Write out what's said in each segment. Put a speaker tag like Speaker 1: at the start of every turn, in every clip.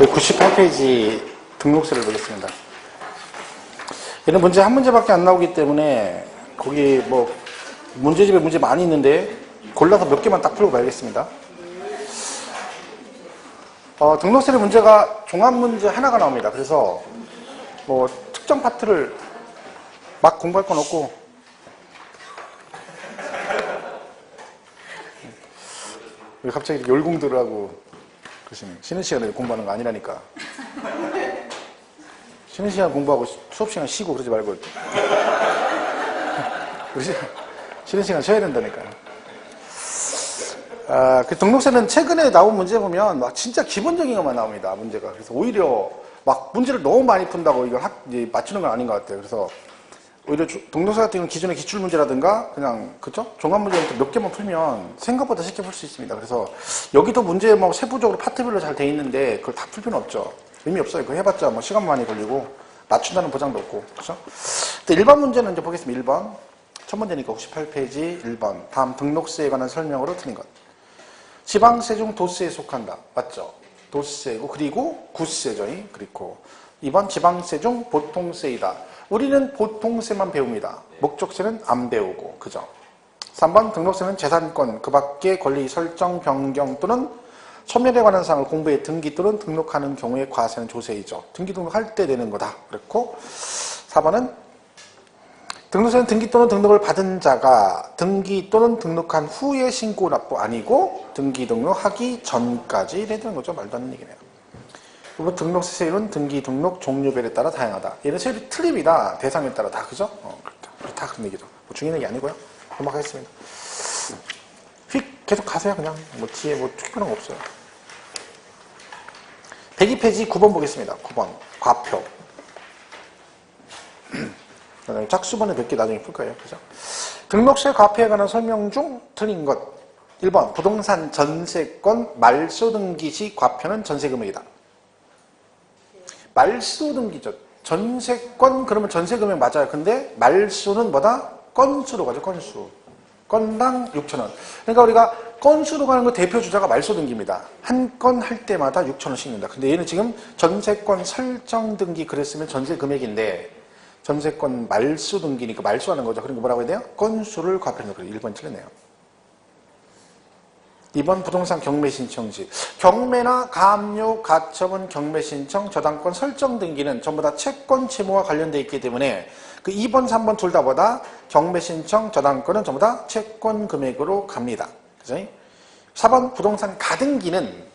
Speaker 1: 98페이지 등록세를 보겠습니다. 얘는 문제 한 문제밖에 안 나오기 때문에 거기 뭐 문제집에 문제 많이 있는데 골라서 몇 개만 딱 풀고 가야겠습니다. 등록세의 문제가 종합문제 하나가 나옵니다. 그래서 뭐 특정 파트를 막 공부할 건 없고 왜 갑자기 이렇게 열공들을 하고 그러시면 쉬는 시간에 공부하는 거 아니라니까. 쉬는 시간 공부하고 수업 시간 쉬고 그러지 말고 쉬는 시간 쉬어야 된다니까요. 그 등록세는 최근에 나온 문제 보면 막 진짜 기본적인 것만 나옵니다. 문제가. 그래서 오히려 막 문제를 너무 많이 푼다고 이걸 맞추는 건 아닌 것 같아요. 그래서 오히려 등록세 같은 경우는 기존의 기출문제라든가 그냥 그쵸? 종합문제부터 몇 개만 풀면 생각보다 쉽게 풀 수 있습니다. 그래서 여기도 문제 뭐 세부적으로 파트별로 잘 돼 있는데 그걸 다 풀 필요는 없죠. 의미 없어요. 그거 해봤자 뭐 시간 많이 걸리고 맞춘다는 보장도 없고 그렇죠? 일반 문제는 이제 보겠습니다. 1번 첫 문제니까 98페이지 1번 다음 등록세에 관한 설명으로 틀린 것. 지방세 중 도세에 속한다. 맞죠? 도세고 그리고 구세죠. 그리고 2번 지방세 중 보통세이다. 우리는 보통세만 배웁니다. 목적세는 안 배우고 그죠? 3번 등록세는 재산권 그 밖의 권리 설정 변경 또는 소멸에 관한 사항을 공부해 등기 또는 등록하는 경우에 과세는 조세이죠. 등기 등록할 때 되는 거다. 그렇고 4번은 등록세는 등기 또는 등록을 받은 자가 등기 또는 등록한 후에 신고 납부 아니고 등기 등록하기 전까지 이래야 되는 거죠. 말도 안 되는 얘기네요. 그리고 등록세 세율은 등기 등록 종류별에 따라 다양하다. 얘는 세율이 틀립니다. 대상에 따라 다 그죠? 그렇다. 다 그런 얘기죠. 뭐 중요한 얘기 아니고요. 넘어가겠습니다. 휙 계속 가세요. 그냥 뭐 뒤에 뭐 특별한 거 없어요. 102페이지 9번 보겠습니다. 9번 과표. 짝수번에 몇 개 나중에 풀 거예요. 그죠? 등록세 과표에 관한 설명 중 틀린 것. 1번 부동산 전세권 말소 등기 시 과표는 전세금액이다. 말소 등기죠. 전세권 그러면 전세금액 맞아요. 근데 말소는 뭐다? 건수로 가죠. 건수. 건당 6,000원. 그러니까 우리가 건수로 가는 거 대표 주자가 말소 등기입니다. 한 건 할 때마다 6,000원씩 낸다. 근데 얘는 지금 전세권 설정 등기 그랬으면 전세 금액인데 전세권 말소 등기니까 말소하는 거죠. 그러니까 뭐라고 해야 돼요? 건수를 과표하는 거예요. 1번 틀렸네요. 2번 부동산 경매 신청시. 경매나 가압류, 가처분, 경매 신청, 저당권 설정 등기는 전부 다 채권 채무와 관련되어 있기 때문에 그 2번, 3번 둘 다 보다 경매 신청, 저당권은 전부 다 채권 금액으로 갑니다. 그죠? 4번 부동산 가등기는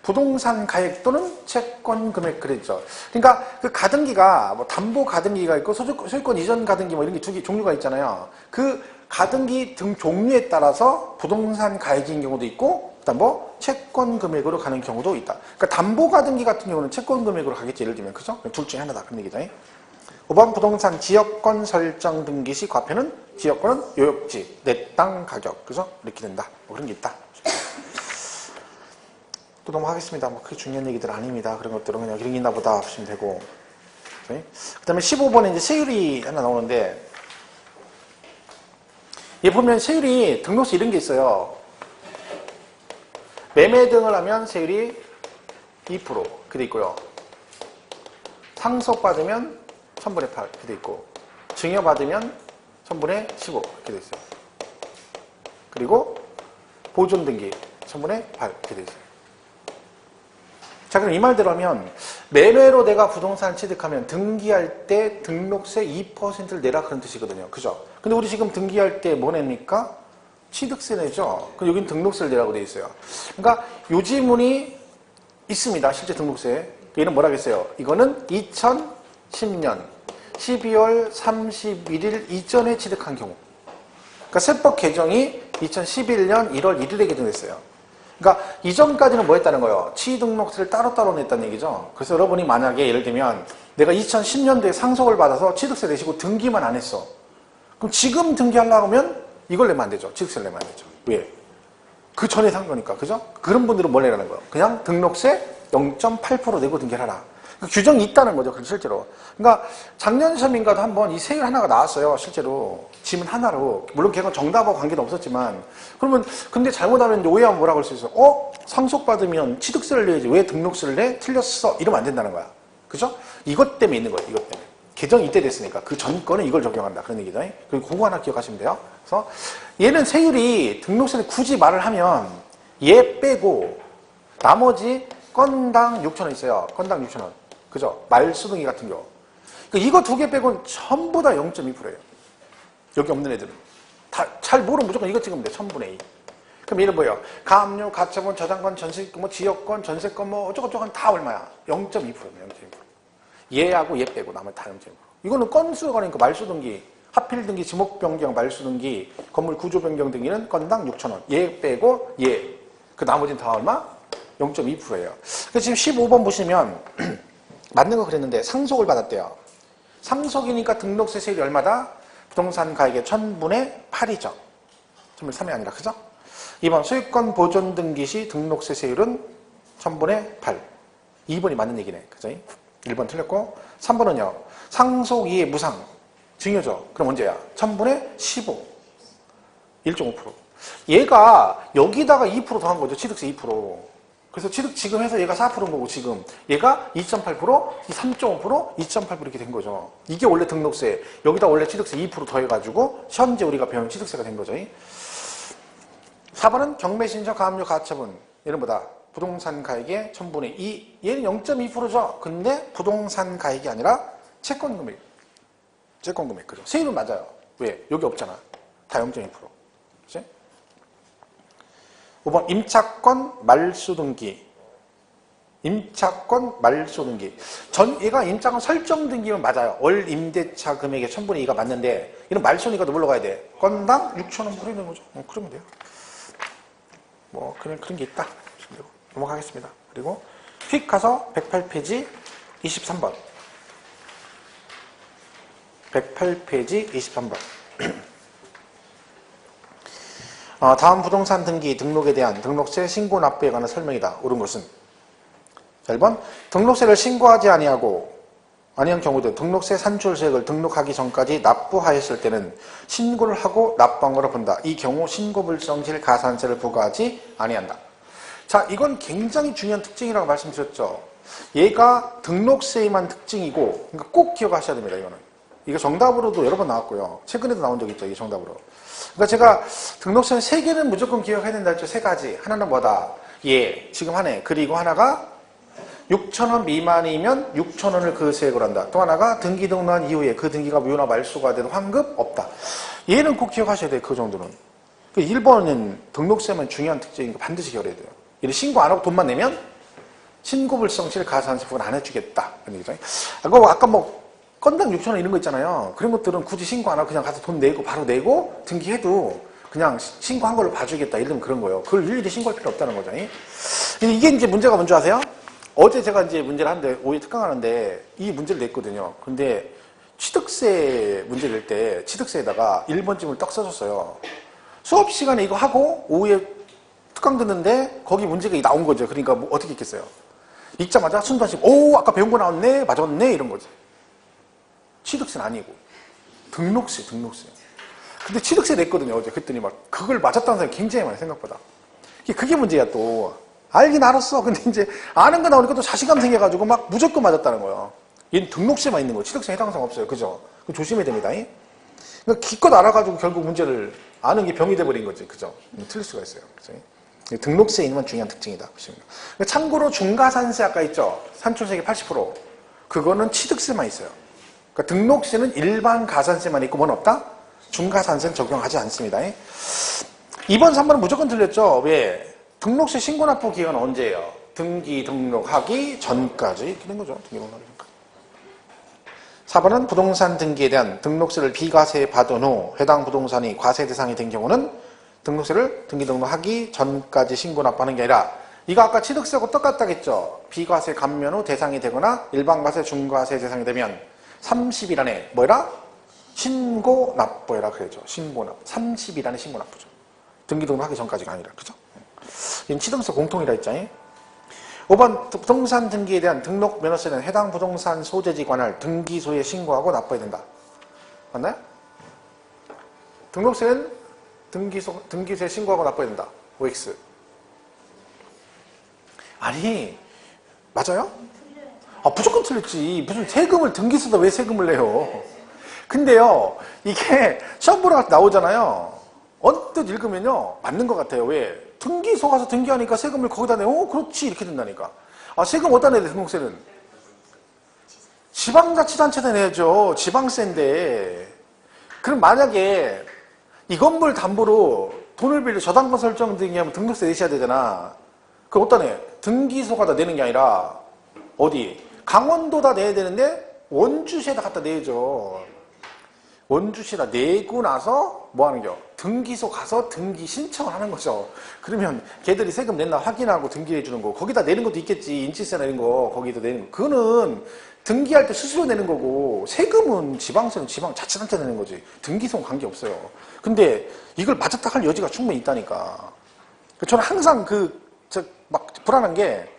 Speaker 1: 부동산 가액 또는 채권 금액 그랬죠. 그러니까 그 가등기가 뭐 담보 가등기가 있고 소유권 이전 가등기 뭐 이런 게 두 개 종류가 있잖아요. 그 가등기 등 종류에 따라서 부동산 가액인 경우도 있고 그다음 뭐 채권 금액으로 가는 경우도 있다. 그러니까 담보 가등기 같은 경우는 채권 금액으로 가겠지. 예를 들면 그죠? 둘 중에 하나다 그런 얘기죠. 5번 부동산 지역권 설정 등기 시 과표는 지역권은 요역지, 내 땅 가격 그죠? 이렇게 된다. 뭐 그런 게 있다. 또 넘어가겠습니다. 뭐 그게 중요한 얘기들 아닙니다. 그런 것들은 그냥 이런 게 있나 보다 하시면 되고. 그 다음에 15번에 이제 세율이 하나 나오는데, 얘 보면 세율이 등록세 이런 게 있어요. 매매 등을 하면 세율이 2% 이렇게 돼 있고요. 상속받으면 1000분의 8 이렇게 돼 있고, 증여받으면 1000분의 15 이렇게 돼 있어요. 그리고 보존 등기 1000분의 8 이렇게 돼 있어요. 자, 그럼 이 말대로 하면 매매로 내가 부동산 취득하면 등기할 때 등록세 2%를 내라 그런 뜻이거든요. 그죠? 근데 우리 지금 등기할 때 뭐 냅니까? 취득세 내죠? 그럼 여기는 등록세를 내라고 돼 있어요. 그러니까 요 지문이 있습니다. 실제 등록세. 얘는 뭐라겠어요? 이거는 2010년 12월 31일 이전에 취득한 경우. 그러니까 세법 개정이 2011년 1월 1일에 개정됐어요. 그러니까 이전까지는 뭐 했다는 거예요? 취등록세를 따로따로 냈다는 얘기죠. 그래서 여러분이 만약에 예를 들면 내가 2010년도에 상속을 받아서 취득세 내시고 등기만 안 했어. 그럼 지금 등기하려고 하면 이걸 내면 안 되죠. 취득세를 내면 안 되죠. 왜? 그 전에 산 거니까. 그죠? 그런 분들은 뭘 내라는 거예요? 그냥 등록세 0.8% 내고 등기를 하라. 규정이 있다는 거죠, 실제로. 그러니까 작년 시험인가도 한번 이 세율 하나가 나왔어요, 실제로. 지문 하나로. 물론 걔가 정답하고 관계는 없었지만. 그러면, 근데 잘못하면 이제 오해하면 뭐라고 할 수 있어요? 상속받으면 취득세를 내야지. 왜 등록세를 내? 틀렸어. 이러면 안 된다는 거야. 그죠? 이것 때문에 있는 거예요, 이것 때문에. 개정이 이때 됐으니까. 그 전 거는 이걸 적용한다. 그런 얘기죠. 그리고 그거 하나 기억하시면 돼요. 그래서 얘는 세율이 등록세를 굳이 말을 하면 얘 빼고 나머지 건당 6,000원 있어요. 건당 6,000원. 그죠? 말수등기 같은 경우. 이거 두 개 빼고는 전부 다 0.2%예요. 여기 없는 애들은. 다 잘 모르면 무조건 이거 찍으면 돼. 1000분의 2. 그럼 얘는 뭐예요? 가압류, 가처분, 저당권, 전세권, 뭐 지역권, 전세권, 뭐 어쩌고저쩌고 다 얼마야? 0.2%예요. 0.2%. 얘하고 얘 빼고 나머지 다 0.2%. 이거는 건수가 가니까 말수등기, 하필 등기, 지목 변경, 말수 등기, 건물 구조 변경 등기는 건당 6,000원. 얘 빼고 얘. 그 나머지는 다 얼마? 0.2%예요. 그래서 지금 15번 보시면 맞는 거 그랬는데 상속을 받았대요. 상속이니까 등록세 세율이 얼마다? 부동산 가액의 1000분의 8이죠. 1000분의 3이 아니라, 그죠? 2번 소유권 보존 등기 시 등록세 세율은 1000분의 8. 2번이 맞는 얘기네. 그죠? 1번 틀렸고 3번은요. 상속 이해 무상. 증여죠. 그럼 언제야? 1000분의 15. 1.5%. 얘가 여기다가 2% 더한 거죠. 취득세 2%. 그래서 취득 지금 해서 얘가 4%인 거고 지금 얘가 2.8%, 3.5%, 2.8% 이렇게 된 거죠. 이게 원래 등록세. 여기다 원래 취득세 2% 더해가지고 현재 우리가 배운 취득세가 된 거죠. 4번은 경매신청, 가압류, 가처분. 얘는 뭐다? 부동산 가액의 1000분의 2. 얘는 0.2%죠. 근데 부동산 가액이 아니라 채권 금액. 채권 금액. 그죠? 세율은 맞아요. 왜? 여기 없잖아. 다 0.2%. 그치? 5번 임차권 말소 등기. 임차권 말소 등기. 얘가 임차권 설정 등기면 맞아요. 월 임대차 금액의 1000분의 2가 맞는데 얘는 말소니까 뭘로 가야 돼? 건당 6,000원 부리는 거죠. 그러면 돼요. 뭐 그런 게 있다. 넘어가겠습니다. 그리고 휙 가서 108페이지 23번. 108페이지 23번. 다음 부동산 등기 등록에 대한 등록세 신고 납부에 관한 설명이다. 옳은 것은 1번 등록세를 신고하지 아니한 경우도 등록세 산출세액을 등록하기 전까지 납부하였을 때는 신고를 하고 납부한 거로 본다. 이 경우 신고불성실 가산세를 부과하지 아니한다. 자, 이건 굉장히 중요한 특징이라고 말씀드렸죠. 얘가 등록세에만 특징이고 그러니까 꼭 기억하셔야 됩니다. 이거는. 이거 정답으로도 여러 번 나왔고요. 최근에도 나온 적 있죠. 이게 정답으로. 그러니까 제가 등록세 3개는 무조건 기억해야 된다 했죠. 3가지. 하나는 뭐다? 예, 지금 하네. 그리고 하나가 6,000원 미만이면 6,000원을 그 세액으로 한다. 또 하나가 등기 등록한 이후에 그 등기가 무효나 말소가 돼도 환급 없다. 얘는 꼭 기억하셔야 돼요. 그 정도는. 1번은 등록세만 중요한 특징이니까 반드시 기억해야 돼요. 얘는 신고 안 하고 돈만 내면 신고불성실 가산세 부과는 안 해주겠다. 그런 얘기죠. 아까 뭐 건당 6,000원 이런 거 있잖아요. 그런 것들은 굳이 신고 안 하고 그냥 가서 돈 내고 바로 내고 등기해도 그냥 신고한 걸로 봐주겠다. 이러면 그런 거예요. 그걸 일일이 신고할 필요 없다는 거죠. 이게 이제 문제가 뭔지 아세요? 어제 제가 이제 문제를 하는데, 오후에 특강하는데 이 문제를 냈거든요. 근데 취득세 문제 낼 때 취득세에다가 1번쯤을 떡 써줬어요. 수업 시간에 이거 하고 오후에 특강 듣는데 거기 문제가 나온 거죠. 그러니까 뭐 어떻게 했겠어요? 읽자마자 순간씩 오 아까 배운 거 나왔네 맞았네 이런 거지. 취득세는 아니고 등록세. 근데 취득세 냈거든요 어제. 그랬더니 막 그걸 맞았다는 사람이 굉장히 많아요. 생각보다. 그게 문제야 또. 알긴 알았어. 근데 이제 아는 거 나오니까 또 자신감 생겨가지고 막 무조건 맞았다는 거예요. 얘는 등록세만 있는 거예요. 취득세 해당 사항 없어요. 그죠? 조심해야 됩니다. 그러니까 기껏 알아가지고 결국 문제를 아는 게 병이 돼버린 거지. 그죠? 틀릴 수가 있어요. 그죠? 등록세에 있는 건 중요한 특징이다. 참고로 중과산세 아까 있죠? 산출세액 80%. 그거는 취득세만 있어요. 그러니까 등록세는 일반 가산세만 있고 뭔 없다? 중과산세는 적용하지 않습니다. 2번, 3번은 무조건 틀렸죠? 왜? 등록세 신고 납부 기간은 언제예요? 등기 등록하기 전까지 이렇게 된 거죠. 등기 등록하기 전까지. 4번은 부동산 등기에 대한 등록세를 비과세 받은 후 해당 부동산이 과세 대상이 된 경우는 등록세를 등기 등록하기 전까지 신고 납부하는 게 아니라 이거 아까 취득세하고 똑같다겠죠? 비과세 감면 후 대상이 되거나 일반과세, 중과세 대상이 되면 30일 안에 뭐라? 신고 납부해라 그랬죠. 신고 납부. 30일 안에 신고 납부죠. 등기 등록하기 전까지가 아니라. 그죠? 이건 취득세 공통이라 했잖아요. 5번 부동산 등기에 대한 등록 면허세는 해당 부동산 소재지 관할 등기소에 신고하고 납부해야 된다. 맞나요? 등록세는 등기소에 신고하고 납부해야 된다. OX. 아니, 맞아요? 아, 무조건 틀렸지. 무슨 세금을 등기소에다 왜 세금을 내요? 근데요, 이게 시험 보러 갈 때 나오잖아요. 언뜻 읽으면요, 맞는 것 같아요. 왜? 등기소 가서 등기하니까 세금을 거기다 내. 그렇지. 이렇게 된다니까. 아, 세금 어디다 내야 돼, 등록세는? 지방자치단체에다 내야죠. 지방세인데. 그럼 만약에 이 건물 담보로 돈을 빌려 저당권 설정 등기하면 등록세 내셔야 되잖아. 그럼 어디다 내? 등기소가 다 내는 게 아니라 어디? 강원도다 내야 되는데 원주시에다 갖다 내야죠. 원주시에다 내고 나서 뭐 하는 겨? 등기소 가서 등기 신청을 하는 거죠. 그러면 걔들이 세금 냈나 확인하고 등기해 주는 거. 거기다 내는 것도 있겠지. 인치세 내는 거. 거기다 내는 거. 그거는 등기할 때 스스로 내는 거고, 세금은 지방세는 지방자치단체 내는 거지. 등기소는 관계없어요. 근데 이걸 맞았다 할 여지가 충분히 있다니까. 저는 항상 막 불안한 게,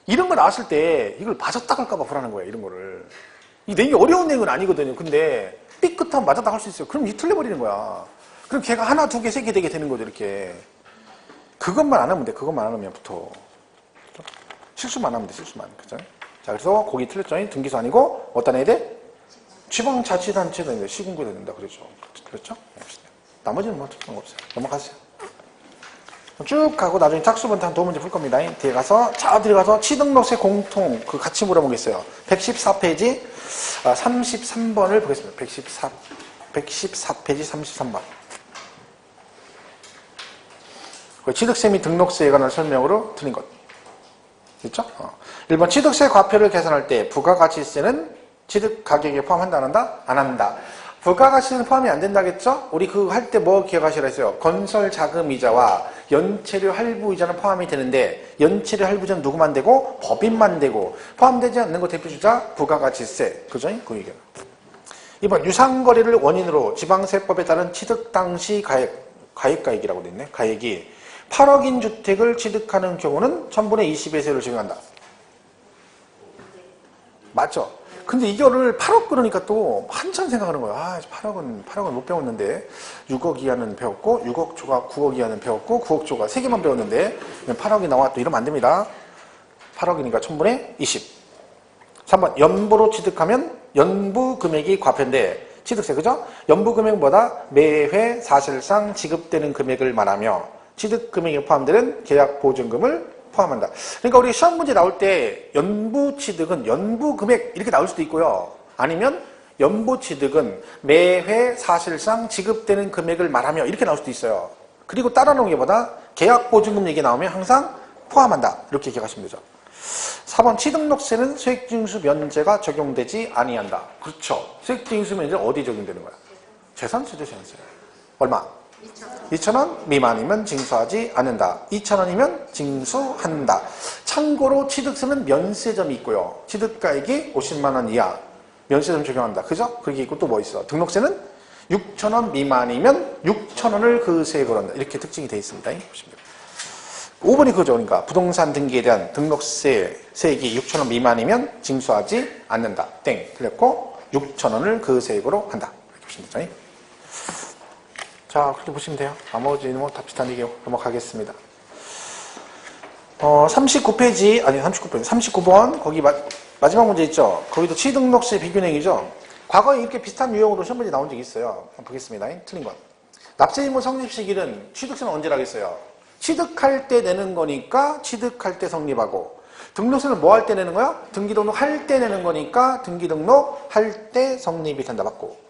Speaker 1: 이런 거 나왔을 때 이걸 맞았다 할까봐 불안한 거야, 이런 거를. 이 내용이 어려운 내용은 아니거든요. 근데 삐끗하면 맞았다 할 수 있어요. 그럼 이 틀려버리는 거야. 그럼 걔가 하나, 두 개, 세 개 되게 되는 거죠, 이렇게. 그것만 안 하면 돼. 그것만 안 하면 붙어. 실수만 하면 돼, 실수만. 그죠? 자, 그래서 거기 틀렸죠. 등기소 아니고, 어디다 내야 돼? 지방자치단체에다 내야 돼. 시군구에다 낸다. 그랬죠. 그렇죠? 나머지는 뭐 특별한 거 없어요. 넘어가세요. 쭉 가고 나중에 짝수번트 한 2문제 풀 겁니다. 뒤에 가서, 들어가서 취등록세 공통, 같이 물어보겠어요. 114페이지, 33번을 보겠습니다. 114페이지 33번. 취득세 및 등록세에 관한 설명으로 틀린 것. 됐죠? 1번 취득세 과표를 계산할 때 부가가치세는 취득 가격에 포함한다 안 한다? 안 한다. 부가가치세는 포함이 안 된다겠죠? 우리 그거 할 때 뭐 기억하시라 했어요? 건설 자금이자와 연체료 할부이자는 포함이 되는데 연체료 할부이자는 누구만 되고? 법인만 되고 포함되지 않는 거 대표주자 부가가치세. 그죠? 그 얘기는. 2번 유상거래를 원인으로 지방세법에 따른 취득 당시 가액가액이라고 돼 있네. 가액이 8억인 주택을 취득하는 경우는 1000분의 20의 세율을 적용한다. 맞죠? 근데 이거를 8억 그러니까 또 한참 생각하는 거야. 8억은 못 배웠는데 6억 이하는 배웠고 6억 초과 9억 이하는 배웠고 9억 초과 3개만 배웠는데 8억이 나왔다. 이러면 안 됩니다. 8억이니까 1000분의 20. 3번 연보로 취득하면 연부 금액이 과표인데 취득세 그죠? 연부 금액보다 매회 사실상 지급되는 금액을 말하며 취득 금액에 포함되는 계약 보증금을 포함한다. 그러니까 우리 시험 문제 나올 때 연부 취득은 연부 금액 이렇게 나올 수도 있고요. 아니면 연부 취득은 매회 사실상 지급되는 금액을 말하며 이렇게 나올 수도 있어요. 그리고 따라 놓은 게보다 계약 보증금 얘기 나오면 항상 포함한다. 이렇게 기억하시면 되죠. 4번 취등록세는 소액징수 면제가 적용되지 아니한다. 그렇죠. 소액징수 면제는 어디 적용되는 거야? 재산세죠, 재산세. 얼마? 2,000원 미만이면 징수하지 않는다. 2,000원이면 징수한다. 참고로 취득세는 면세점이 있고요. 취득가액이 50만 원 이하 면세점 적용한다. 그죠? 그게 있고 또 뭐 있어? 등록세는 6,000원 미만이면 6,000원을 그 세에 걸었다. 이렇게 특징이 되어 있습니다. 보시면 5번이 그거죠. 그러니까 부동산 등기에 대한 등록세 세액이 6,000원 미만이면 징수하지 않는다. 땡. 틀렸고 6,000원을 그 세액으로 한다. 이렇게 보시면 되죠. 자, 그렇게 보시면 돼요. 나머지는 뭐 다 비슷한 얘기고 넘어가겠습니다. 39페이지, 아니 39페이지, 39번, 거기 마지막 문제 있죠? 거기도 취등록세 비균형이죠? 과거에 이렇게 비슷한 유형으로 시험 문제 나온 적이 있어요. 한번 보겠습니다. 틀린 건. 납세의무 성립시기는 취득세는 언제 하겠어요? 취득할 때 내는 거니까 취득할 때 성립하고, 등록세는 뭐 할 때 내는 거야? 등기등록 할 때 내는 거니까 등기등록 할 때 성립이 된다. 맞고.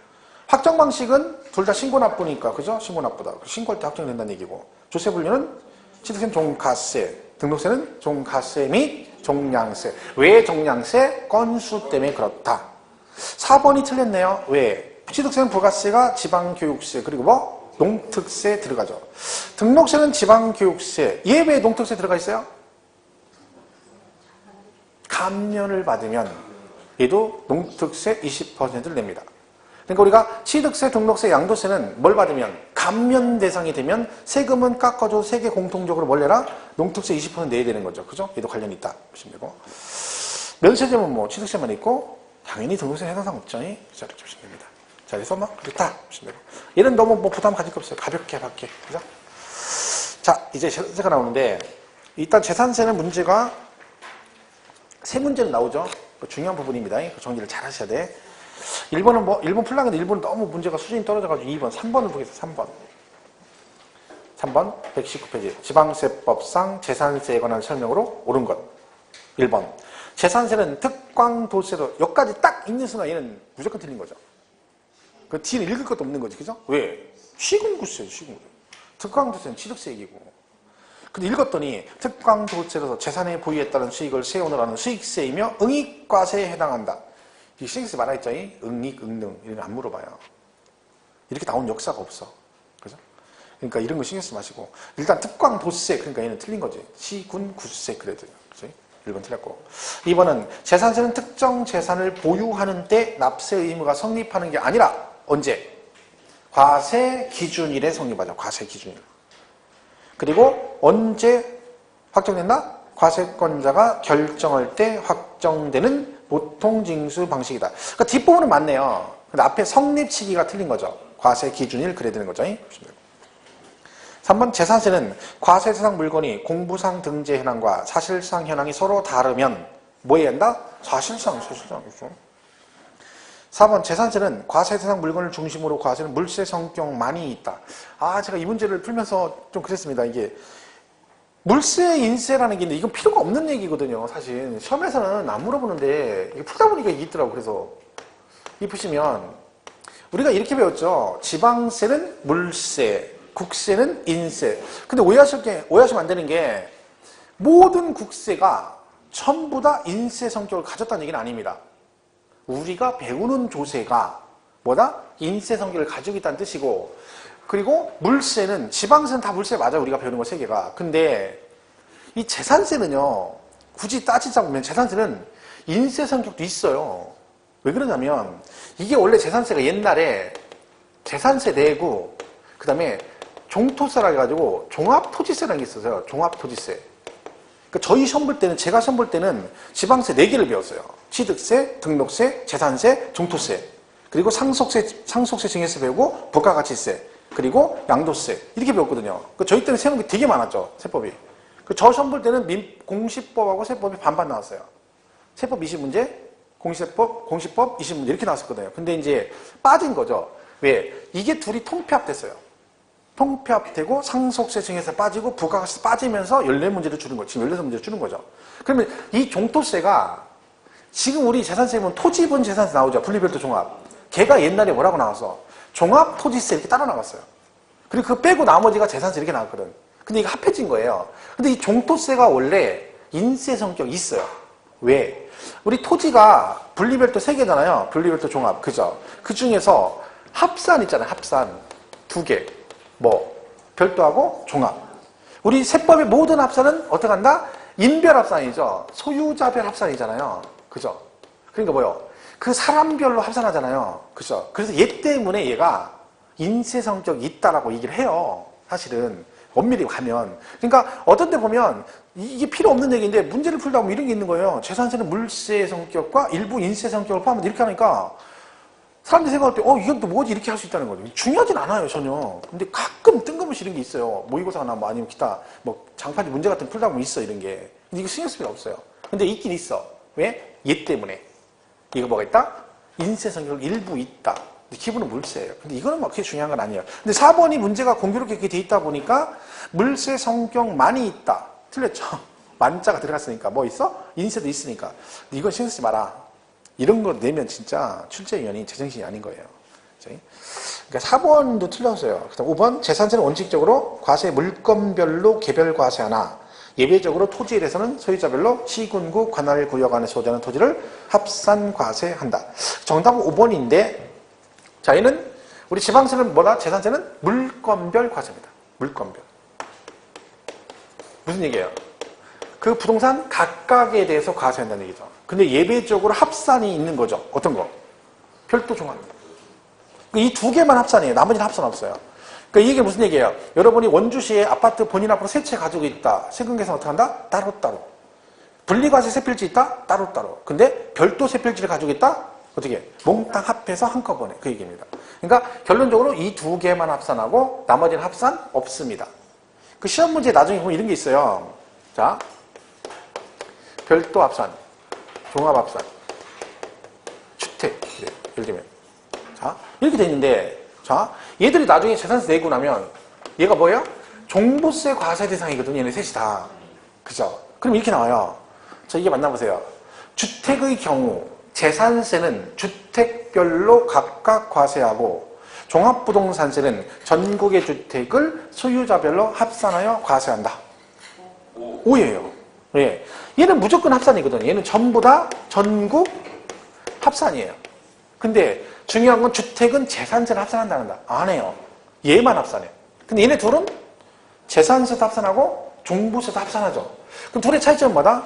Speaker 1: 확정 방식은 둘 다 신고납부니까, 그죠? 신고납부다. 신고할 때 확정된다는 얘기고. 조세 분류는 취득세는 종가세, 등록세는 종가세 및 종량세. 왜 종량세? 건수 때문에 그렇다. 4번이 틀렸네요. 왜? 취득세는 부가세가 지방교육세, 그리고 뭐? 농특세 들어가죠. 등록세는 지방교육세. 얘 왜 농특세 들어가 있어요? 감면을 받으면 얘도 농특세 20%를 냅니다. 그러니까 우리가 취득세, 등록세, 양도세는 뭘 받으면? 감면 대상이 되면 세금은 깎아줘 세계 공통적으로 뭘 내라? 농특세 20% 내야 되는 거죠. 그죠? 얘도 관련이 있다. 보시면 되고. 면세점은 뭐 취득세만 있고 당연히 등록세 해당사항 없죠. 자, 이렇게 보시면 됩니다. 자, 그래서 뭐 그렇다. 보시면 되고. 얘는 너무 뭐 부담 가질 거 없어요. 가볍게 받게. 그죠? 자, 이제 재산세가 나오는데 일단 재산세는 문제가 세 문제는 나오죠. 중요한 부분입니다. 그 정리를 잘 하셔야 돼. 1번은 뭐, 1번 풀라는데 1번은 너무 문제가 수준이 떨어져가지고 2번, 3번을 보겠습니다. 3번, 119페이지. 지방세법상 재산세에 관한 설명으로 옳은 것. 1번. 재산세는 특광도세로, 여기까지 딱 읽는 순간 얘는 무조건 틀린 거죠. 그 뒤는 읽을 것도 없는 거지. 그죠? 왜? 시군구세죠, 시군구세. 특광도세는 취득세 얘기고. 근데 읽었더니 특광도세로서 재산의 보유에 따른 수익을 세우느라는 수익세이며 응익과세에 해당한다. 이 수익세 말하겠죠? 응익, 응능 이런 거 안 물어봐요. 이렇게 나온 역사가 없어. 그죠? 그러니까 이런 거 신경 쓰지 마시고 일단 특광도세 그러니까 얘는 틀린 거지. 시군구세 그래도. 그죠? 1번 틀렸고 2번은 재산세는 특정 재산을 보유하는 때 납세 의무가 성립하는 게 아니라 언제? 과세 기준일에 성립하죠. 과세 기준일. 그리고 언제 확정된다? 과세권자가 결정할 때 확정되는 보통징수 방식이다. 그러니까 뒷부분은 맞네요. 근데 앞에 성립 시기가 틀린 거죠. 과세 기준일 그래야 되는 거죠. 3번 재산세는 과세 대상 물건이 공부상 등재 현황과 사실상 현황이 서로 다르면 뭐 해야 한다? 사실상. 4번 재산세는 과세 대상 물건을 중심으로 과세는 물세 성격만이 있다. 제가 이 문제를 풀면서 좀 그랬습니다. 이게 물세 인세라는 게 있는데 이건 필요가 없는 얘기거든요. 사실 시험에서는 안 물어보는데 이게 풀다 보니까 이게 있더라고요. 그래서 이 보시면 우리가 이렇게 배웠죠. 지방세는 물세, 국세는 인세. 근데 오해하시면 안 되는 게 모든 국세가 전부 다 인세 성격을 가졌다는 얘기는 아닙니다. 우리가 배우는 조세가 뭐다? 인세 성격을 가지고 있다는 뜻이고 그리고 물세는 지방세는 다 물세 맞아요. 우리가 배우는 거 세 개가. 근데 이 재산세는요. 굳이 따지자 보면 재산세는 인세 성격도 있어요. 왜 그러냐면 이게 원래 재산세가 옛날에 재산세 내고 그 다음에 종토세라 해가지고 종합토지세라는 게 있었어요. 종합토지세. 그러니까 저희 시험 볼 때는 제가 시험 볼 때는 지방세 4개를 배웠어요. 취득세, 등록세, 재산세, 종토세. 그리고 상속세 증여세 배우고 부가가치세. 그리고 양도세. 이렇게 배웠거든요. 저희 때는 세는 게 되게 많았죠. 세법이. 저 시험 볼 때는 공시법하고 세법이 반반 나왔어요. 세법 20문제, 공시법 20문제 이렇게 나왔었거든요. 근데 이제 빠진 거죠. 왜? 이게 둘이 통폐합됐어요. 통폐합되고 상속세 증여세 빠지고 부가가치세 빠지면서 14문제를 주는 거죠. 지금 16문제를 주는 거죠. 그러면 이 종토세가 지금 우리 재산세 보면 토지분 재산세 나오죠. 분리별도 종합. 걔가 옛날에 뭐라고 나왔어? 종합토지세 이렇게 따로 나왔어요. 그리고 그거 빼고 나머지가 재산세 이렇게 나왔거든. 근데 이거 합해진 거예요. 근데 이 종토세가 원래 인세 성격이 있어요. 왜? 우리 토지가 분리별도 3개잖아요. 분리별도 종합. 그죠? 그 중에서 합산 있잖아요. 합산. 2개. 뭐 별도하고 종합. 우리 세법의 모든 합산은 어떻게 한다? 인별합산이죠. 소유자별 합산이잖아요. 그죠? 그러니까 뭐요? 그 사람별로 합산하잖아요. 그죠? 그래서 얘 때문에 얘가 인세 성격이 있다라고 얘기를 해요. 사실은 엄밀히 가면. 그러니까 어떤 데 보면 이게 필요 없는 얘기인데 문제를 풀다 보면 이런 게 있는 거예요. 재산세는 물세 성격과 일부 인세 성격을 포함한다 이렇게 하니까 사람들이 생각할 때 이건 또 뭐지 이렇게 할 수 있다는 거죠. 중요하진 않아요 전혀. 근데 가끔 뜬금없이 이런 게 있어요. 모의고사나 뭐 아니면 기타 뭐 장판지 문제 같은 거 풀다 보면 있어 이런 게. 근데 이거 신경 쓸 필요 없어요. 근데 있긴 있어. 왜? 얘 때문에. 이거 뭐가 있다? 인세 성격 일부 있다. 근데 기본은 물세예요. 근데 이거는 뭐 그렇게 중요한 건 아니에요. 근데 4번이 문제가 공교롭게 이렇게 돼 있다 보니까 물세 성격 많이 있다. 틀렸죠? 만자가 들어갔으니까 뭐 있어? 인세도 있으니까. 근데 이건 신경 쓰지 마라. 이런 거 내면 진짜 출제위원이 제정신이 아닌 거예요. 그러니까 4번도 틀렸어요. 그다음 5번 재산세는 원칙적으로 과세 물건별로 개별 과세하나 예외적으로 토지에 대해서는 소유자별로 시군구 관할구역 안에 소재하는 토지를 합산 과세한다. 정답은 5번인데 자 얘는 우리 지방세는 뭐다? 재산세는 물건별 과세입니다. 물건별. 무슨 얘기예요? 그 부동산 각각에 대해서 과세한다는 얘기죠. 근데 예외적으로 합산이 있는 거죠. 어떤 거? 별도 종합. 이 2개만 합산이에요. 나머지는 합산 없어요. 그러니까 이게 무슨 얘기예요? 여러분이 원주시에 아파트 본인 앞으로 세 채 가지고 있다. 세금 계산 어떻게 한다? 따로따로. 분리과세 세 필지 있다? 따로따로. 근데 별도 세 필지를 가지고 있다? 어떻게? 몽땅 합해서 한꺼번에. 그 얘기입니다. 그러니까 결론적으로 이 두 개만 합산하고 나머지는 합산 없습니다. 그 시험 문제 나중에 보면 이런 게 있어요. 자, 별도 합산, 종합 합산, 주택. 네, 예를 들면. 자, 이렇게 돼 있는데, 자, 얘들이 나중에 재산세 내고 나면 얘가 뭐예요? 종부세 과세 대상이거든요. 얘네 셋이 다. 그죠? 그럼 이렇게 나와요. 자, 이게 만나보세요. 주택의 경우 재산세는 주택별로 각각 과세하고 종합부동산세는 전국의 주택을 소유자별로 합산하여 과세한다. 5예요. 예. 얘는 무조건 합산이거든요. 얘는 전부 다 전국 합산이에요. 근데 중요한 건 주택은 재산세를 합산한다는 다. 안 해요. 얘만 합산해요. 근데 얘네 둘은 재산세도 합산하고 종부세도 합산하죠. 그럼 둘의 차이점은 뭐다?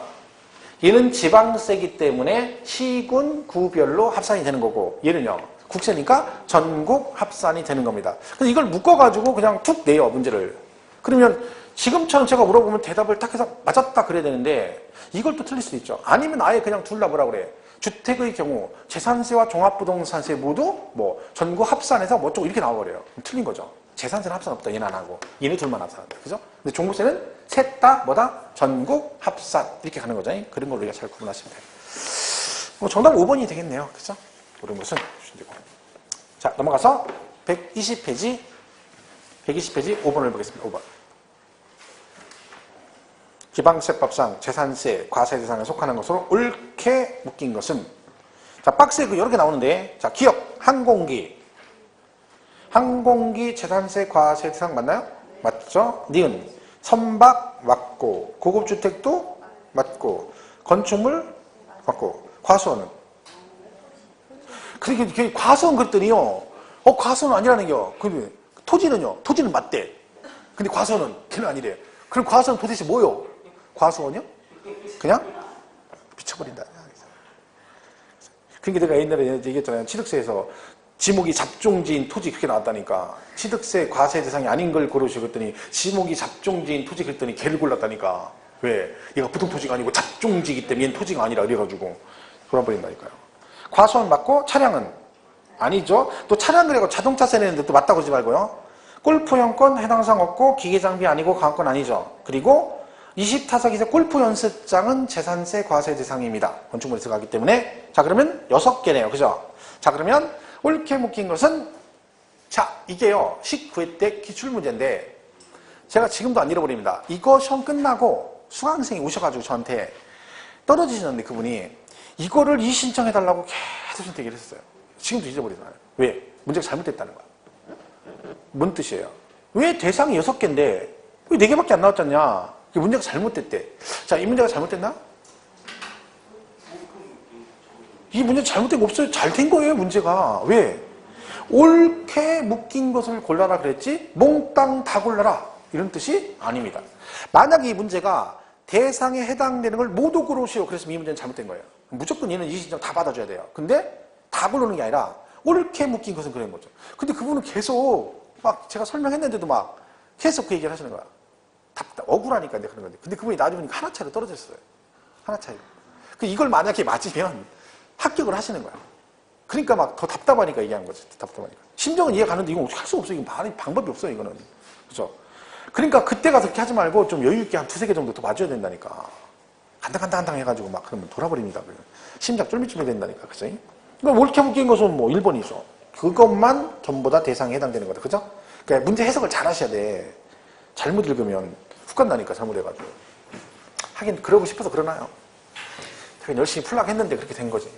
Speaker 1: 얘는 지방세이기 때문에 시군, 구별로 합산이 되는 거고 얘는요. 국세니까 전국 합산이 되는 겁니다. 그래서 이걸 묶어가지고 그냥 툭 내요. 문제를. 그러면 지금처럼 제가 물어보면 대답을 딱 해서 맞았다 그래야 되는데 이걸 또 틀릴 수도 있죠. 아니면 아예 그냥 둘 다 뭐라 그래. 주택의 경우 재산세와 종합부동산세 모두 뭐 전국 합산해서 뭐 어쩌고 이렇게 나와버려요. 그럼 틀린 거죠. 재산세는 합산 없다. 얘는 안 하고 얘네 둘만 합산한다. 그죠? 근데 종부세는 셋 다 뭐다? 전국 합산 이렇게 가는 거죠. 그런 걸 우리가 잘 구분하시면 돼요. 뭐 정답 5번이 되겠네요. 그죠? 모르는 것은 주시면 되고. 자, 넘어가서 120페이지 5번을 보겠습니다. 5번. 지방세법상 재산세, 과세 대상에 속하는 것으로 옳게 묶인 것은 자, 박스에 그 여러 개 나오는데 자, 기업, 항공기 재산세, 과세 대상 맞나요? 맞죠? 니은, 선박 맞고 고급주택도 맞고 건축물 맞고 과수원은 그렇게 과수원 그랬더니요 과수원은 아니라는 겨. 그 토지는요? 토지는 맞대. 근데 과수원은 걔는 아니래. 그럼 과수원은 도대체 뭐요? 과수원이요? 그냥 미쳐버린다. 그러니까 내가 옛날에 얘기했잖아요. 취득세에서 지목이 잡종지인 토지 그렇게 나왔다니까. 취득세 과세 대상이 아닌 걸 고르시고 그랬더니 지목이 잡종지인 토지 그랬더니 걔를 골랐다니까. 왜? 얘가 부동토지가 아니고 잡종지이기 때문에 얘는 토지가 아니라 이래가지고 돌아버린다니까요. 과수원 맞고 차량은 아니죠. 또 차량 그래고 자동차세 내는데 또 맞다고 하지 말고요. 골프연권 해당 사항 없고 기계장비 아니고 강화권 아니죠. 그리고 20타석 이상 골프 연습장은 재산세 과세 대상입니다. 건축물에 들어가기 때문에. 자, 그러면 6개네요. 그죠? 자, 그러면 옳게 묶인 것은 자, 이게요. 19회 때 기출문제인데 제가 지금도 안 잃어버립니다. 이거 시험 끝나고 수강생이 오셔가지고 저한테 떨어지셨는데 그분이 이거를 이신청해달라고 계속 저한테 얘기를 했어요. 지금도 잊어버리잖아요. 왜? 문제가 잘못됐다는 거야. 뭔 뜻이에요? 왜 대상이 6개인데 왜 4개밖에 안 나왔잖냐? 문제가 잘못됐대. 자, 이 문제가 잘못됐나? 이 문제 잘못된 거 없어요. 잘 된 거예요, 문제가. 왜? 옳게 묶인 것을 골라라 그랬지 몽땅 다 골라라 이런 뜻이 아닙니다. 만약에 이 문제가 대상에 해당되는 걸 모두 고르시오 그랬으면 이 문제는 잘못된 거예요. 무조건 얘는 이 신청 다 받아줘야 돼요. 근데 다 고르는 게 아니라 옳게 묶인 것은 그런 거죠. 근데 그분은 계속 막 제가 설명했는데도 막 계속 그 얘기를 하시는 거야. 억울하니까 그런 건데. 근데 그분이 나중에 보니까 하나 차이로 떨어졌어요. 하나 차이로. 이걸 만약에 맞으면 합격을 하시는 거야. 그러니까 막 더 답답하니까 얘기하는 거지. 답답하니까. 심정은 이해 가는데 이건 어떻게 할 수 없어. 이건 방법이 없어, 이거는. 그죠? 그러니까 그때 가서 그렇게 하지 말고 좀 여유있게 한 2-3개 정도 더 맞춰야 된다니까. 간당간당 해가지고 막 그러면 돌아버립니다. 심장 쫄깃쫄깃 된다니까. 그죠? 그러니까 옳게 묶인 것은 뭐 1번이죠. 그것만 전부 다 대상에 해당되는 거다. 그죠? 그러니까 문제 해석을 잘 하셔야 돼. 잘못 읽으면 훅 간다니까, 잘못해가지고. 하긴, 그러고 싶어서 그러나요? 되게 열심히 풀라고 했는데 그렇게 된 거지.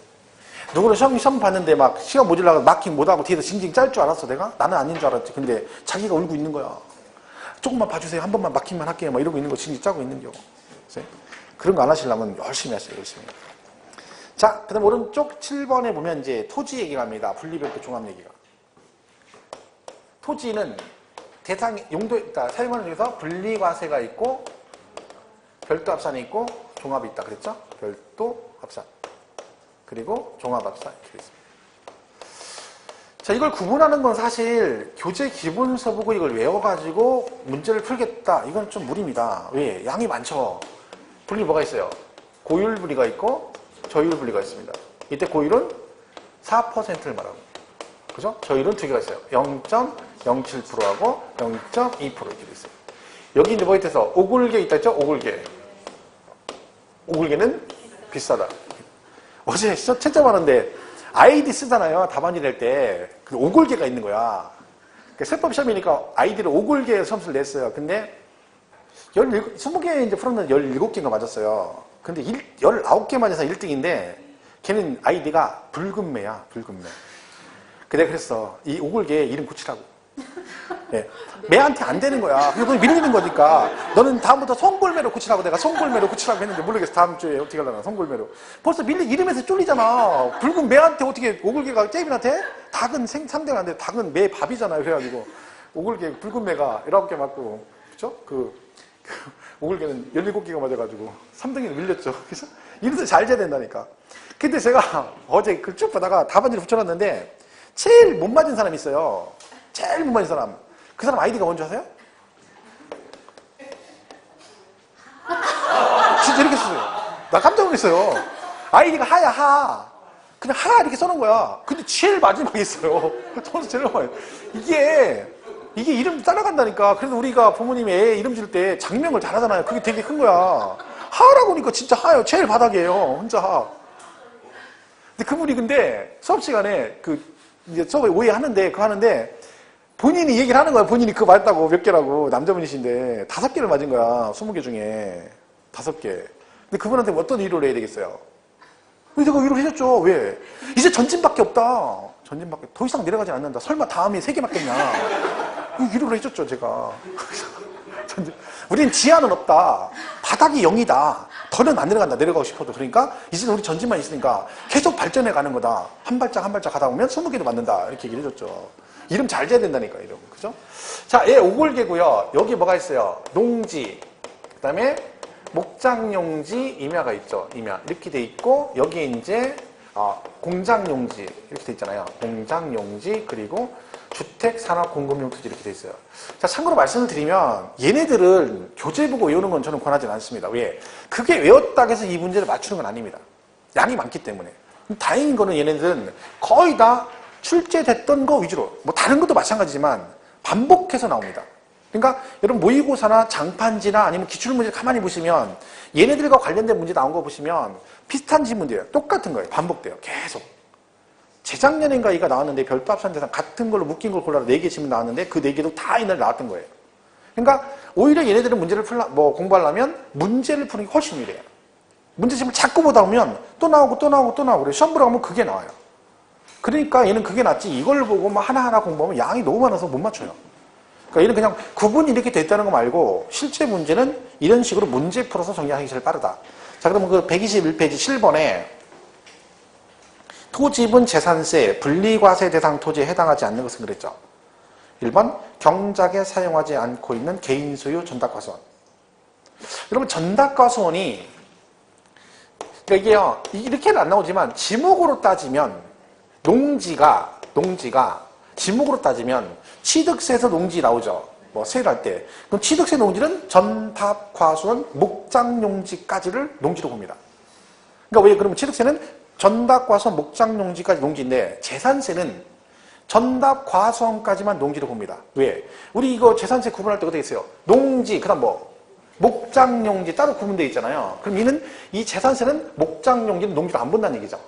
Speaker 1: 누구는 시험 봤는데 막 시험 모질라고 마킹 못하고 뒤에서 징징 짤 줄 알았어, 내가? 나는 아닌 줄 알았지. 근데 자기가 울고 있는 거야. 조금만 봐주세요. 한 번만 마킹만 할게요. 막 이러고 있는 거 징징 짜고 있는 겨. 그런 거 안 하시려면 열심히 하세요, 열심히. 자, 그 다음 오른쪽 7번에 보면 이제 토지 얘기가 합니다. 분리별도 종합 얘기가. 토지는 대상, 그러니까 사용하는 중에서 분리과세가 있고, 별도 합산이 있고, 종합이 있다. 그랬죠? 별도 합산. 그리고 종합 합산. 이렇게 되어 있습니다. 자, 이걸 구분하는 건 사실 교재 기본서 보고 이걸 외워가지고 문제를 풀겠다. 이건 좀 무리입니다. 왜? 양이 많죠. 분리 뭐가 있어요? 고율 분리가 있고 저율 분리가 있습니다. 이때 고율은 4%를 말합니다. 그죠? 저율은 두 개가 있어요. 0.07%하고 0.2% 이렇게 돼 있어요. 여기 이제 뭐가 있어서 오골계 있다 했죠? 오골계. 오골계는 비싸다. 어제 채점하는데 아이디 쓰잖아요. 답안지 낼 때. 그 오골계가 있는 거야. 세법 시험이니까 아이디를 오골계 점수를 냈어요. 근데 20개 이제 풀었는데 17개가 맞았어요. 근데 19개 맞아서 1등인데 걔는 아이디가 붉은매야. 붉은매. 내가 그랬어. 이 오골계 이름 고치라고. 네. 매한테 안 되는 거야. 그리고 밀리는 거니까 너는 다음부터 송골매로 고치라고 내가 송골매로 고치라고 했는데 모르겠어. 다음 주에 어떻게 하려나 송골매로. 벌써 이름에서 쫄리잖아. 붉은 매한테 어떻게 오골계가 게임한테? 닭은 상대가 안 돼. 닭은 매 밥이잖아요. 그래가지고 오골계 붉은 매가 19개 맞고 그쵸? 오골계는 17개가 맞아가지고 3등이 밀렸죠. 그래서 이래서 잘 재야 된다니까. 근데 제가 어제 그 쭉 보다가 답안지를 붙여놨는데 제일 못 맞은 사람이 있어요. 제일 못 맞은 사람. 그 사람 아이디가 뭔지 아세요? 진짜 이렇게 썼어요. 나 깜짝 놀랐어요. 아이디가 하야, 하. 그냥 하 이렇게 써놓은 거야. 근데 제일 마지막에 있어요. 저는 제일 많이. 이게 이름 따라간다니까. 그래서 우리가 부모님이 애 이름 지을 때 장명을 잘하잖아요. 그게 되게 큰 거야. 하라고 하니까 진짜 하요. 제일 바닥이에요. 혼자 하. 근데 수업 시간에 이제 수업에 오해하는데 하는데 본인이 얘기를 하는 거야. 본인이 그거 맞다고 몇 개라고 남자분이신데 5개를 맞은 거야. 20개 중에 5개. 근데 그분한테 어떤 위로를 해야 되겠어요? 제가 위로를 해줬죠. 왜? 이제 전진밖에 없다. 전진밖에 더 이상 내려가지 않는다. 설마 다음에 3개 맞겠냐? 위로를 해줬죠. 제가. 우리는 지하는 없다. 바닥이 0이다. 더는 안 내려간다. 내려가고 싶어도. 그러니까 이제 우리 전진만 있으니까 계속 발전해 가는 거다. 한 발짝 한 발짝 가다 보면 20개도 맞는다. 이렇게 얘기를 해줬죠. 이름 잘 지어야 된다니까, 이름. 그죠? 자, 얘 오골계고요. 여기 뭐가 있어요? 농지. 그 다음에 목장용지, 임야가 있죠. 임야. 이렇게 돼 있고, 여기에 이제, 공장용지. 이렇게 돼 있잖아요. 공장용지, 그리고 주택, 산업, 공급용 토지 이렇게 돼 있어요. 자, 참고로 말씀을 드리면, 얘네들은 교재 보고 외우는 건 저는 권하지 않습니다. 왜? 그게 외웠다고 해서 이 문제를 맞추는 건 아닙니다. 양이 많기 때문에. 다행인 거는 얘네들은 거의 다 출제됐던 거 위주로, 뭐 다른 것도 마찬가지지만 반복해서 나옵니다. 그러니까 여러분 모의고사나 장판지나 아니면 기출문제 가만히 보시면 얘네들과 관련된 문제 나온 거 보시면 비슷한 지문들이에요. 똑같은 거예요. 반복돼요. 계속. 재작년인가 이가 나왔는데 별도합산 대상 같은 걸로 묶인 걸 골라서 4개 지문 나왔는데 그 4개도 다 이날 나왔던 거예요. 그러니까 오히려 얘네들은 문제를 공부하려면 문제를 푸는 게 훨씬 유리해요. 문제집을 자꾸 보다 보면 또 나오고 또 나오고 또 나오고 그래요. 시험 보러 가면 그게 나와요. 그러니까 얘는 그게 낫지 이걸 보고 막 하나하나 공부하면 양이 너무 많아서 못 맞춰요. 그러니까 얘는 그냥 구분이 이렇게 됐다는 거 말고 실제 문제는 이런 식으로 문제 풀어서 정리하기 제일 빠르다. 자, 그러면 그 121페이지 7번에 토지분 재산세, 분리과세 대상 토지에 해당하지 않는 것은 그랬죠. 1번 경작에 사용하지 않고 있는 개인 소유 전답과수원. 여러분 전답과수원이 그러니까 이게요 이렇게는 안 나오지만 지목으로 따지면 농지가 지목으로 따지면 취득세에서 농지 나오죠. 뭐 세를 할 때. 그럼 취득세 농지는 전답, 과수원, 목장용지까지를 농지로 봅니다. 그러니까 왜 그러면 취득세는 전답, 과수원, 목장용지까지 농지인데 재산세는 전답, 과수원까지만 농지로 봅니다. 왜? 우리 이거 재산세 구분할 때 어떻게 있어요? 농지, 그다음 뭐 목장용지 따로 구분되어 있잖아요. 그럼 이 재산세는 목장용지는 농지로 안 본다는 얘기죠.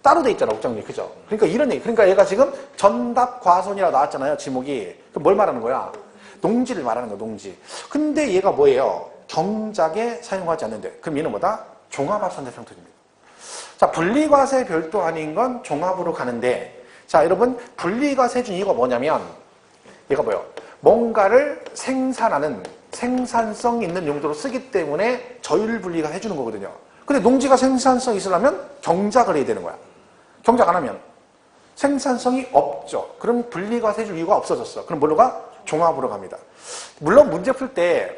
Speaker 1: 따로 돼 있잖아, 목장용지. 그죠? 그러니까 이런 얘기. 그러니까 얘가 지금 전답, 과수원이라고 나왔잖아요, 지목이. 그럼 뭘 말하는 거야? 농지를 말하는 거야, 농지. 근데 얘가 뭐예요? 경작에 사용하지 않는데. 그럼 얘는 뭐다? 종합합산 대상 토지입니다. 자, 분리과세 별도 아닌 건 종합으로 가는데, 자, 여러분, 분리과세 중 이유가 뭐냐면, 얘가 뭐예요? 뭔가를 생산하는 생산성 있는 용도로 쓰기 때문에 저율 분리가 해주는 거거든요. 근데 농지가 생산성 있으려면 경작을 해야 되는 거야. 경작 안 하면 생산성이 없죠. 그럼 분리과세 줄 이유가 없어졌어. 그럼 뭘로 가? 종합으로 갑니다. 물론 문제 풀 때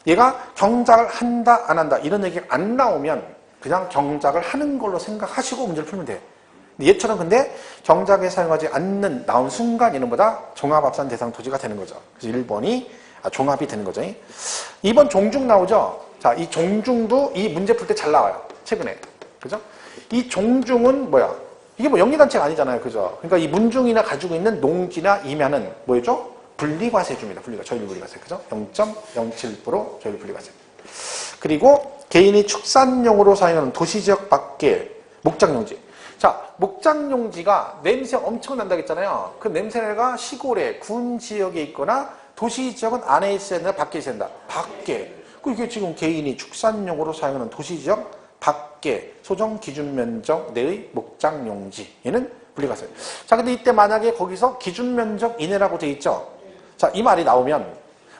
Speaker 1: 얘가 경작을 한다 안 한다 이런 얘기가 안 나오면 그냥 경작을 하는 걸로 생각하시고 문제를 풀면 돼. 얘처럼 근데 경작에 사용하지 않는 나온 순간 이름보다 종합합산 대상 토지가 되는 거죠. 그래서 1번이 종합이 되는 거죠. 2번 종중 나오죠. 자, 이 종중도 이 문제 풀 때 잘 나와요. 최근에. 그죠? 이 종중은 뭐야? 이게 뭐 영리단체가 아니잖아요. 그죠? 그러니까 이 문중이나 가지고 있는 농지나 임야는 뭐죠? 분리과세 줍니다. 저율 분리과세. 그죠? 0.07% 저율 분리과세. 그리고 개인이 축산용으로 사용하는 도시지역 밖의 목장용지. 자, 목장용지가 냄새 엄청 난다고 했잖아요. 그 냄새가 시골에 군 지역에 있거나 도시지역은 안에 있어야 된다, 밖에 있어야 된다. 밖에. 이게 지금 개인이 축산용으로 사용하는 도시지역 밖에 소정 기준 면적 내의 목장용지. 얘는 분리과세. 자, 근데 이때 만약에 거기서 기준 면적 이내라고 돼 있죠. 자, 이 말이 나오면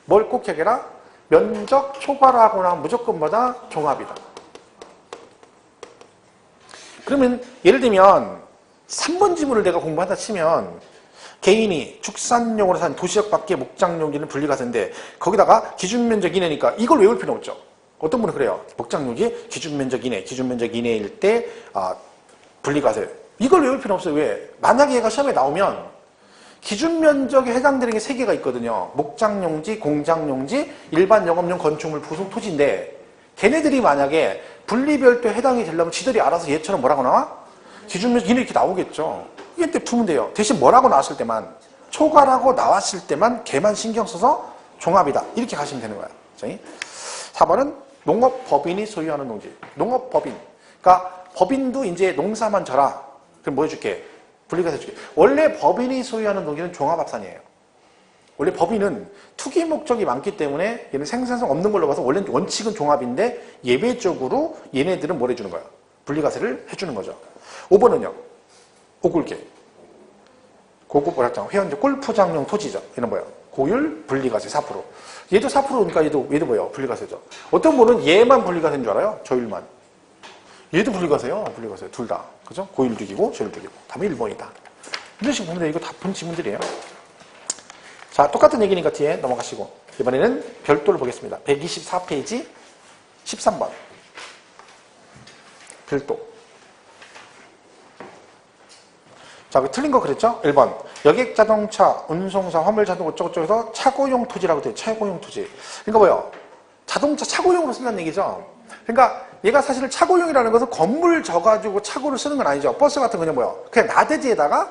Speaker 1: 뭘 꼭 해결해라? 면적 초과하거나 무조건 뭐다? 종합이다. 그러면 예를 들면 3번 지문을 내가 공부하다 치면 개인이 축산용으로 산 도시역 밖의 목장용지는 분리과세인데 거기다가 기준면적 이내니까 이걸 외울 필요 없죠. 어떤 분은 그래요. 목장용지 기준면적 이내일 때 분리과세. 이걸 외울 필요 없어요. 왜? 만약에 얘가 시험에 나오면 기준면적에 해당되는 게 3개가 있거든요. 목장용지, 공장용지, 일반 영업용 건축물 부속 토지인데 걔네들이 만약에 분리별도에 해당이 되려면 지들이 알아서 얘처럼 뭐라고 나와? 기준면적 이내 이렇게 나오겠죠. 이때 풀면 돼요. 대신 뭐라고 나왔을 때만 초과라고 나왔을 때만 걔만 신경 써서 종합이다. 이렇게 가시면 되는 거야. 4번은 농업법인이 소유하는 농지. 농업법인. 그러니까 법인도 이제 농사만 져라. 그럼 뭐 해줄게? 분리과세 해줄게. 원래 법인이 소유하는 농지는 종합합산이에요. 원래 법인은 투기 목적이 많기 때문에 얘는 생산성 없는 걸로 봐서 원래 원칙은 종합인데 예외적으로 얘네들은 뭘 해주는 거야? 분리과세를 해주는 거죠. 5번은요. 오굴계. 고급 오락장, 회원제 골프장용 토지죠. 얘는 뭐야? 고율 분리과세 4%. 얘도 4%니까 얘도 뭐예요? 분리과세죠. 어떤 분은 얘만 분리과세인 줄 알아요? 저율만. 얘도 분리과세요. 분리과세. 둘 다. 그죠? 고율 죽이고 저율 죽이고. 답이 1번이다. 이런 식으로 보면 이거 다 푼 지문들이에요. 자, 똑같은 얘기니까 뒤에 넘어가시고. 이번에는 별도를 보겠습니다. 124페이지 13번. 별도. 자, 틀린 거 그랬죠? 1번. 여객자동차, 운송사, 화물자동 어쩌고저쩌고서 차고용 토지라고 돼요. 차고용 토지. 그러니까 뭐예요? 자동차 차고용으로 쓴다는 얘기죠. 그러니까 얘가 사실은 차고용이라는 것은 건물 져가지고 차고를 쓰는 건 아니죠. 버스 같은 거는 뭐예요? 그냥 나대지에다가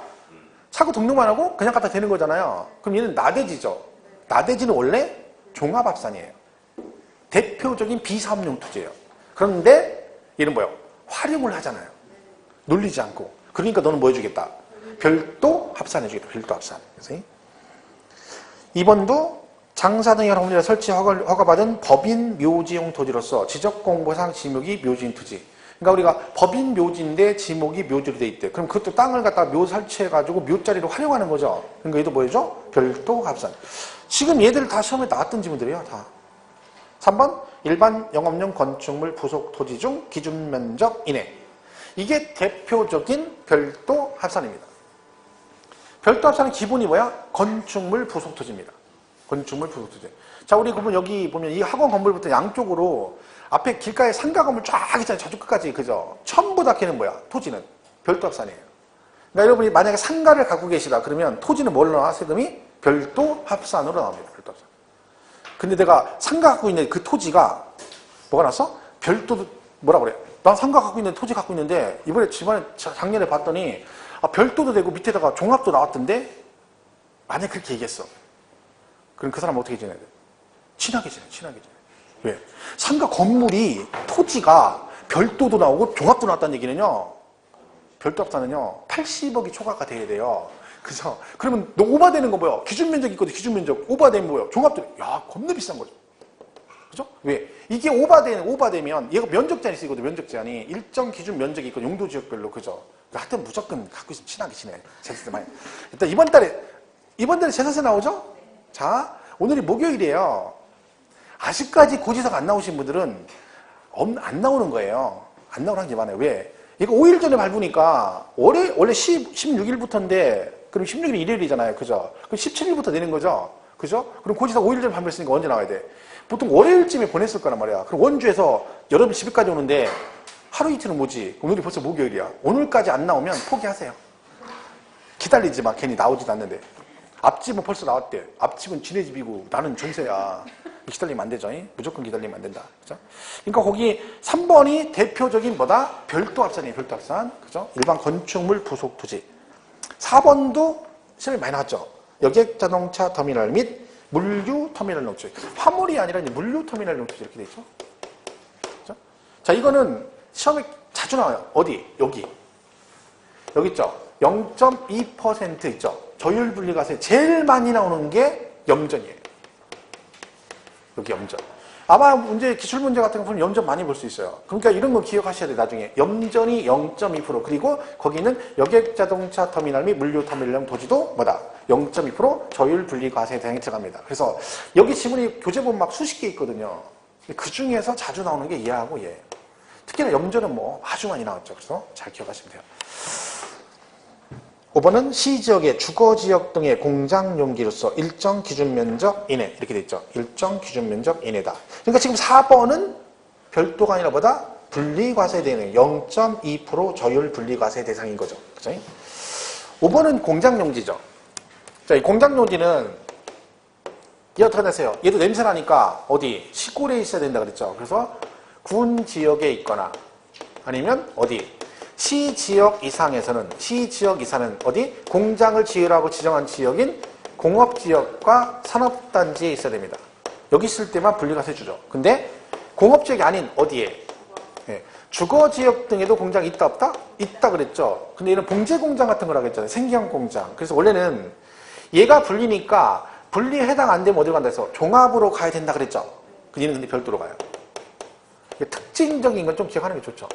Speaker 1: 차고 등록만 하고 그냥 갖다 대는 거잖아요. 그럼 얘는 나대지죠. 나대지는 원래 종합합산이에요. 대표적인 비사업용 토지예요. 그런데 얘는 뭐예요? 활용을 하잖아요. 놀리지 않고. 그러니까 너는 뭐 해주겠다? 별도 합산해주겠다. 별도 합산. 그래서 2번도 장사 등의 업무에 설치 허가받은 법인 묘지용 토지로서 지적공고상 지목이 묘지인 토지. 그러니까 우리가 법인 묘지인데 지목이 묘지로 돼 있대. 그럼 그것도 땅을 갖다가 묘 설치해가지고 묘자리로 활용하는 거죠. 그러니까 얘도 뭐죠? 별도 합산. 지금 얘들 다 시험에 나왔던 지문들이에요. 다. 3번 일반 영업용 건축물 부속 토지 중 기준 면적 이내. 이게 대표적인 별도 합산입니다. 별도 합산의 기본이 뭐야? 건축물 부속 토지입니다. 건축물 부속 토지. 자, 우리 그러면 여기 보면 이 학원 건물부터 양쪽으로 앞에 길가에 상가 건물 쫙 있잖아요. 저쪽 끝까지. 그죠? 전부 다 걔는 뭐야? 토지는 별도 합산이에요. 그러니까 여러분이 만약에 상가를 갖고 계시다. 그러면 토지는 뭘로 나와? 세금이 별도 합산으로 나옵니다. 별도 합산. 근데 내가 상가 갖고 있는 그 토지가 뭐가 났어? 별도, 뭐라 그래? 난 상가 갖고 있는 토지 갖고 있는데 이번에 작년에 봤더니 별도도 되고 밑에다가 종합도 나왔던데 만약 그렇게 얘기했어. 그럼 그 사람 어떻게 지내야 돼? 친하게 지내. 왜? 상가 건물이 토지가 별도도 나오고 종합도 나왔다는 얘기는요. 별도 합산은요. 80억이 초과가 돼야 돼요. 그죠? 그러면 너 오바되는 거 뭐야? 기준 면적 있거든. 기준 면적 오바되면 뭐야? 종합도 야 겁나 비싼 거죠. 그죠? 왜? 이게 오바되면 얘가 면적 제한이 쓰이거든. 면적 제한이 일정 기준 면적이 있고 용도 지역별로 그죠? 하여튼 무조건 갖고 있으면 친하게 지내. 제사세 많이. 일단 이번 달에 제사세 나오죠? 자, 오늘이 목요일이에요. 아직까지 고지서가 안 나오신 분들은 안 나오는 거예요. 안 나오는 게 많아요. 왜? 이거 5일 전에 밟으니까 원래 16일부터인데 그럼 16일이 일요일이잖아요. 그죠? 그럼 17일부터 내는 거죠. 그죠? 그럼 고지서 5일 전에 밟았으니까 언제 나와야 돼? 보통 월요일쯤에 보냈을 거란 말이야. 그럼 원주에서 여러분 집에까지 오는데 하루 이틀은 뭐지? 오늘이 벌써 목요일이야. 오늘까지 안 나오면 포기하세요. 기다리지 마. 괜히 나오지도 않는데. 앞집은 벌써 나왔대. 앞집은 지네 집이고 나는 전세야. 기다리면 안 되죠. 무조건 기다리면 안 된다. 그죠? 그러니까 거기 3번이 대표적인 뭐다? 별도 합산이에요. 별도 합산. 그죠? 일반 건축물 부속 토지. 4번도 시험이 많이 나왔죠. 여객 자동차 터미널 및 물류 터미널 농지. 화물이 아니라 이제 물류 터미널 농지 이렇게 돼 있죠. 그죠? 자, 이거는 시험에 자주 나와요. 어디? 여기. 여기 있죠. 0.2% 있죠. 저율 분리가세 제일 많이 나오는 게 염전이에요. 여기 염전. 아마 문제, 기출문제 같은 거 보면 염전 많이 볼 수 있어요. 그러니까 이런 거 기억하셔야 돼요. 나중에. 염전이 0.2% 그리고 거기는 여객자동차 터미널 및 물류터미널 토지도 뭐다? 0.2% 저율 분리과세에 대상에 들어갑니다. 그래서 여기 지문이 교재 보면 막 수십 개 있거든요. 그 중에서 자주 나오는 게 얘하고 얘. 특히나 염전은 뭐 아주 많이 나왔죠. 그래서 잘 기억하시면 돼요. 5번은 시지역의 주거지역 등의 공장용지로서 일정 기준면적 이내 이렇게 돼 있죠. 일정 기준면적 이내다. 그러니까 지금 4번은 별도가 아니라 뭐다? 분리과세 대상 0.2% 저율 분리과세 대상인 거죠. 그죠? 5번은 공장용지죠. 자, 이 공장용지는 얘 어떻게 하세요? 얘도 냄새나니까 어디? 시골에 있어야 된다 그랬죠. 그래서 군 지역에 있거나 아니면 어디? 시지역 이상에서는 시지역 이상은 어디? 공장을 지으라고 지정한 지역인 공업지역과 산업단지에 있어야 됩니다. 여기 있을 때만 분리과세 주죠. 근데 공업지역이 아닌 어디에? 네. 주거지역 등에도 공장이 있다 없다? 있다 그랬죠. 근데 얘는 봉제공장 같은 거라고 했잖아요. 생경공장. 그래서 원래는 얘가 분리니까 분리에 해당 안 되면 어디로 간다 해서 종합으로 가야 된다 그랬죠. 얘는 근데 별도로 가요. 특징적인 건 좀 기억하는 게 좋죠.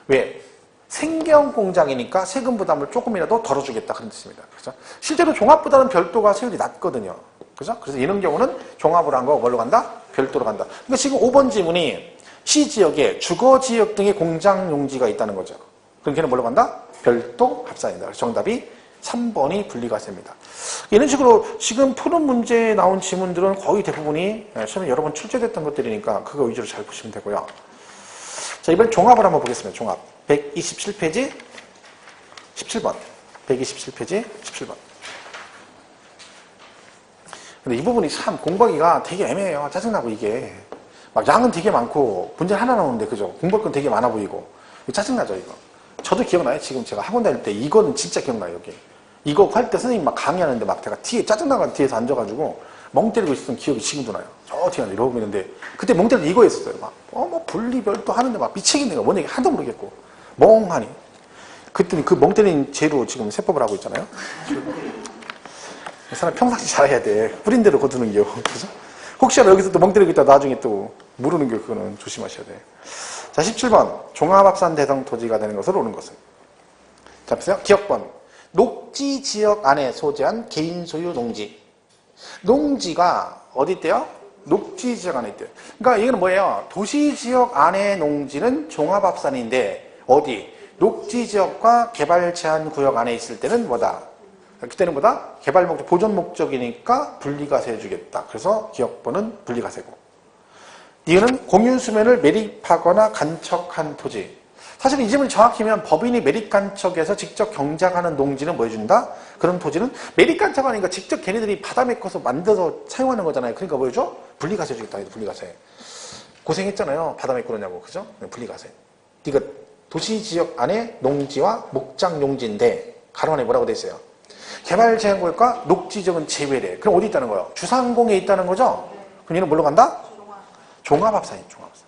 Speaker 1: 왜? 생경공장이니까 세금 부담을 조금이라도 덜어주겠다 그런 뜻입니다. 그렇죠? 실제로 종합보다는 별도가 세율이 낮거든요. 그죠? 그래서 이런 경우는 종합으로 한 거 뭘로 간다? 별도로 간다. 그러니까 지금 5번 지문이 시지역에 주거지역 등의 공장용지가 있다는 거죠. 그럼 걔는 뭘로 간다? 별도 합산이다. 그래서 정답이 3번이 분리과세입니다. 이런 식으로 지금 푸는 문제에 나온 지문들은 거의 대부분이 시험에 여러 번 출제됐던 것들이니까 그거 위주로 잘 보시면 되고요. 자, 이번 종합을 한번 보겠습니다. 종합. 127페이지 17번. 127페이지 17번. 근데 이 부분이 참 공부하기가 되게 애매해요. 짜증나고 이게. 막 양은 되게 많고 문제 하나 나오는데 그죠? 공부할 건 되게 많아 보이고. 짜증나죠 이거. 저도 기억나요. 지금 제가 학원 다닐 때 이거는 진짜 기억나요. 여기. 이거 할 때 선생님 막 강의하는데 막 제가 뒤에 짜증나가 뒤에서 앉아가지고 멍 때리고 있었던 기억이 지금도 나요. 저 뒤에 이러고 있는데 그때 멍 때리고 이거 했었어요. 막 뭐 분리별도 하는데 막 미치겠네. 뭔 얘기 하나도 모르겠고 멍하니. 그랬더니 그 멍 때린 죄로 지금 세법을 하고 있잖아요. 이 사람 평상시 잘해야 돼. 뿌린 대로 거두는 게. 그죠? 혹시나 여기서 또 멍 때리고 있다 나중에 또 모르는 게 그거는 조심하셔야 돼. 자, 17번. 종합합산 대상 토지가 되는 것으로 오는 것은. 자, 보세요. 기억번. 녹지 지역 안에 소재한 개인 소유 농지. 농지가 어디 있대요? 녹지 지역 안에 있대요. 그러니까 이거는 뭐예요? 도시 지역 안에 농지는 종합합산인데 어디? 녹지 지역과 개발 제한 구역 안에 있을 때는 뭐다? 그때는 뭐다? 개발 목적, 보존 목적이니까 분리과세 해주겠다. 그래서 기억번은 분리과세고. 이거는 공유 수면을 매립하거나 간척한 토지. 사실 이 질문이 정확히면 법인이 매립 간척해서 직접 경작하는 농지는 뭐 해준다? 그런 토지는 매립 간척하니까 직접 걔네들이 받아 메꿔서 만들어서 사용하는 거잖아요. 그러니까 뭐 해줘? 분리과세 해주겠다. 분리과세. 고생했잖아요. 받아 메꿔 놓냐고. 그죠? 분리과세. 이거 도시지역 안에 농지와 목장 용지인데 가로 안에 뭐라고 돼 있어요? 개발 제한구역과 녹지지역은 제외래. 그럼 어디 있다는 거예요? 주상공에 있다는 거죠? 그럼 얘는 뭘로 간다? 종합합산이에요. 종합합산.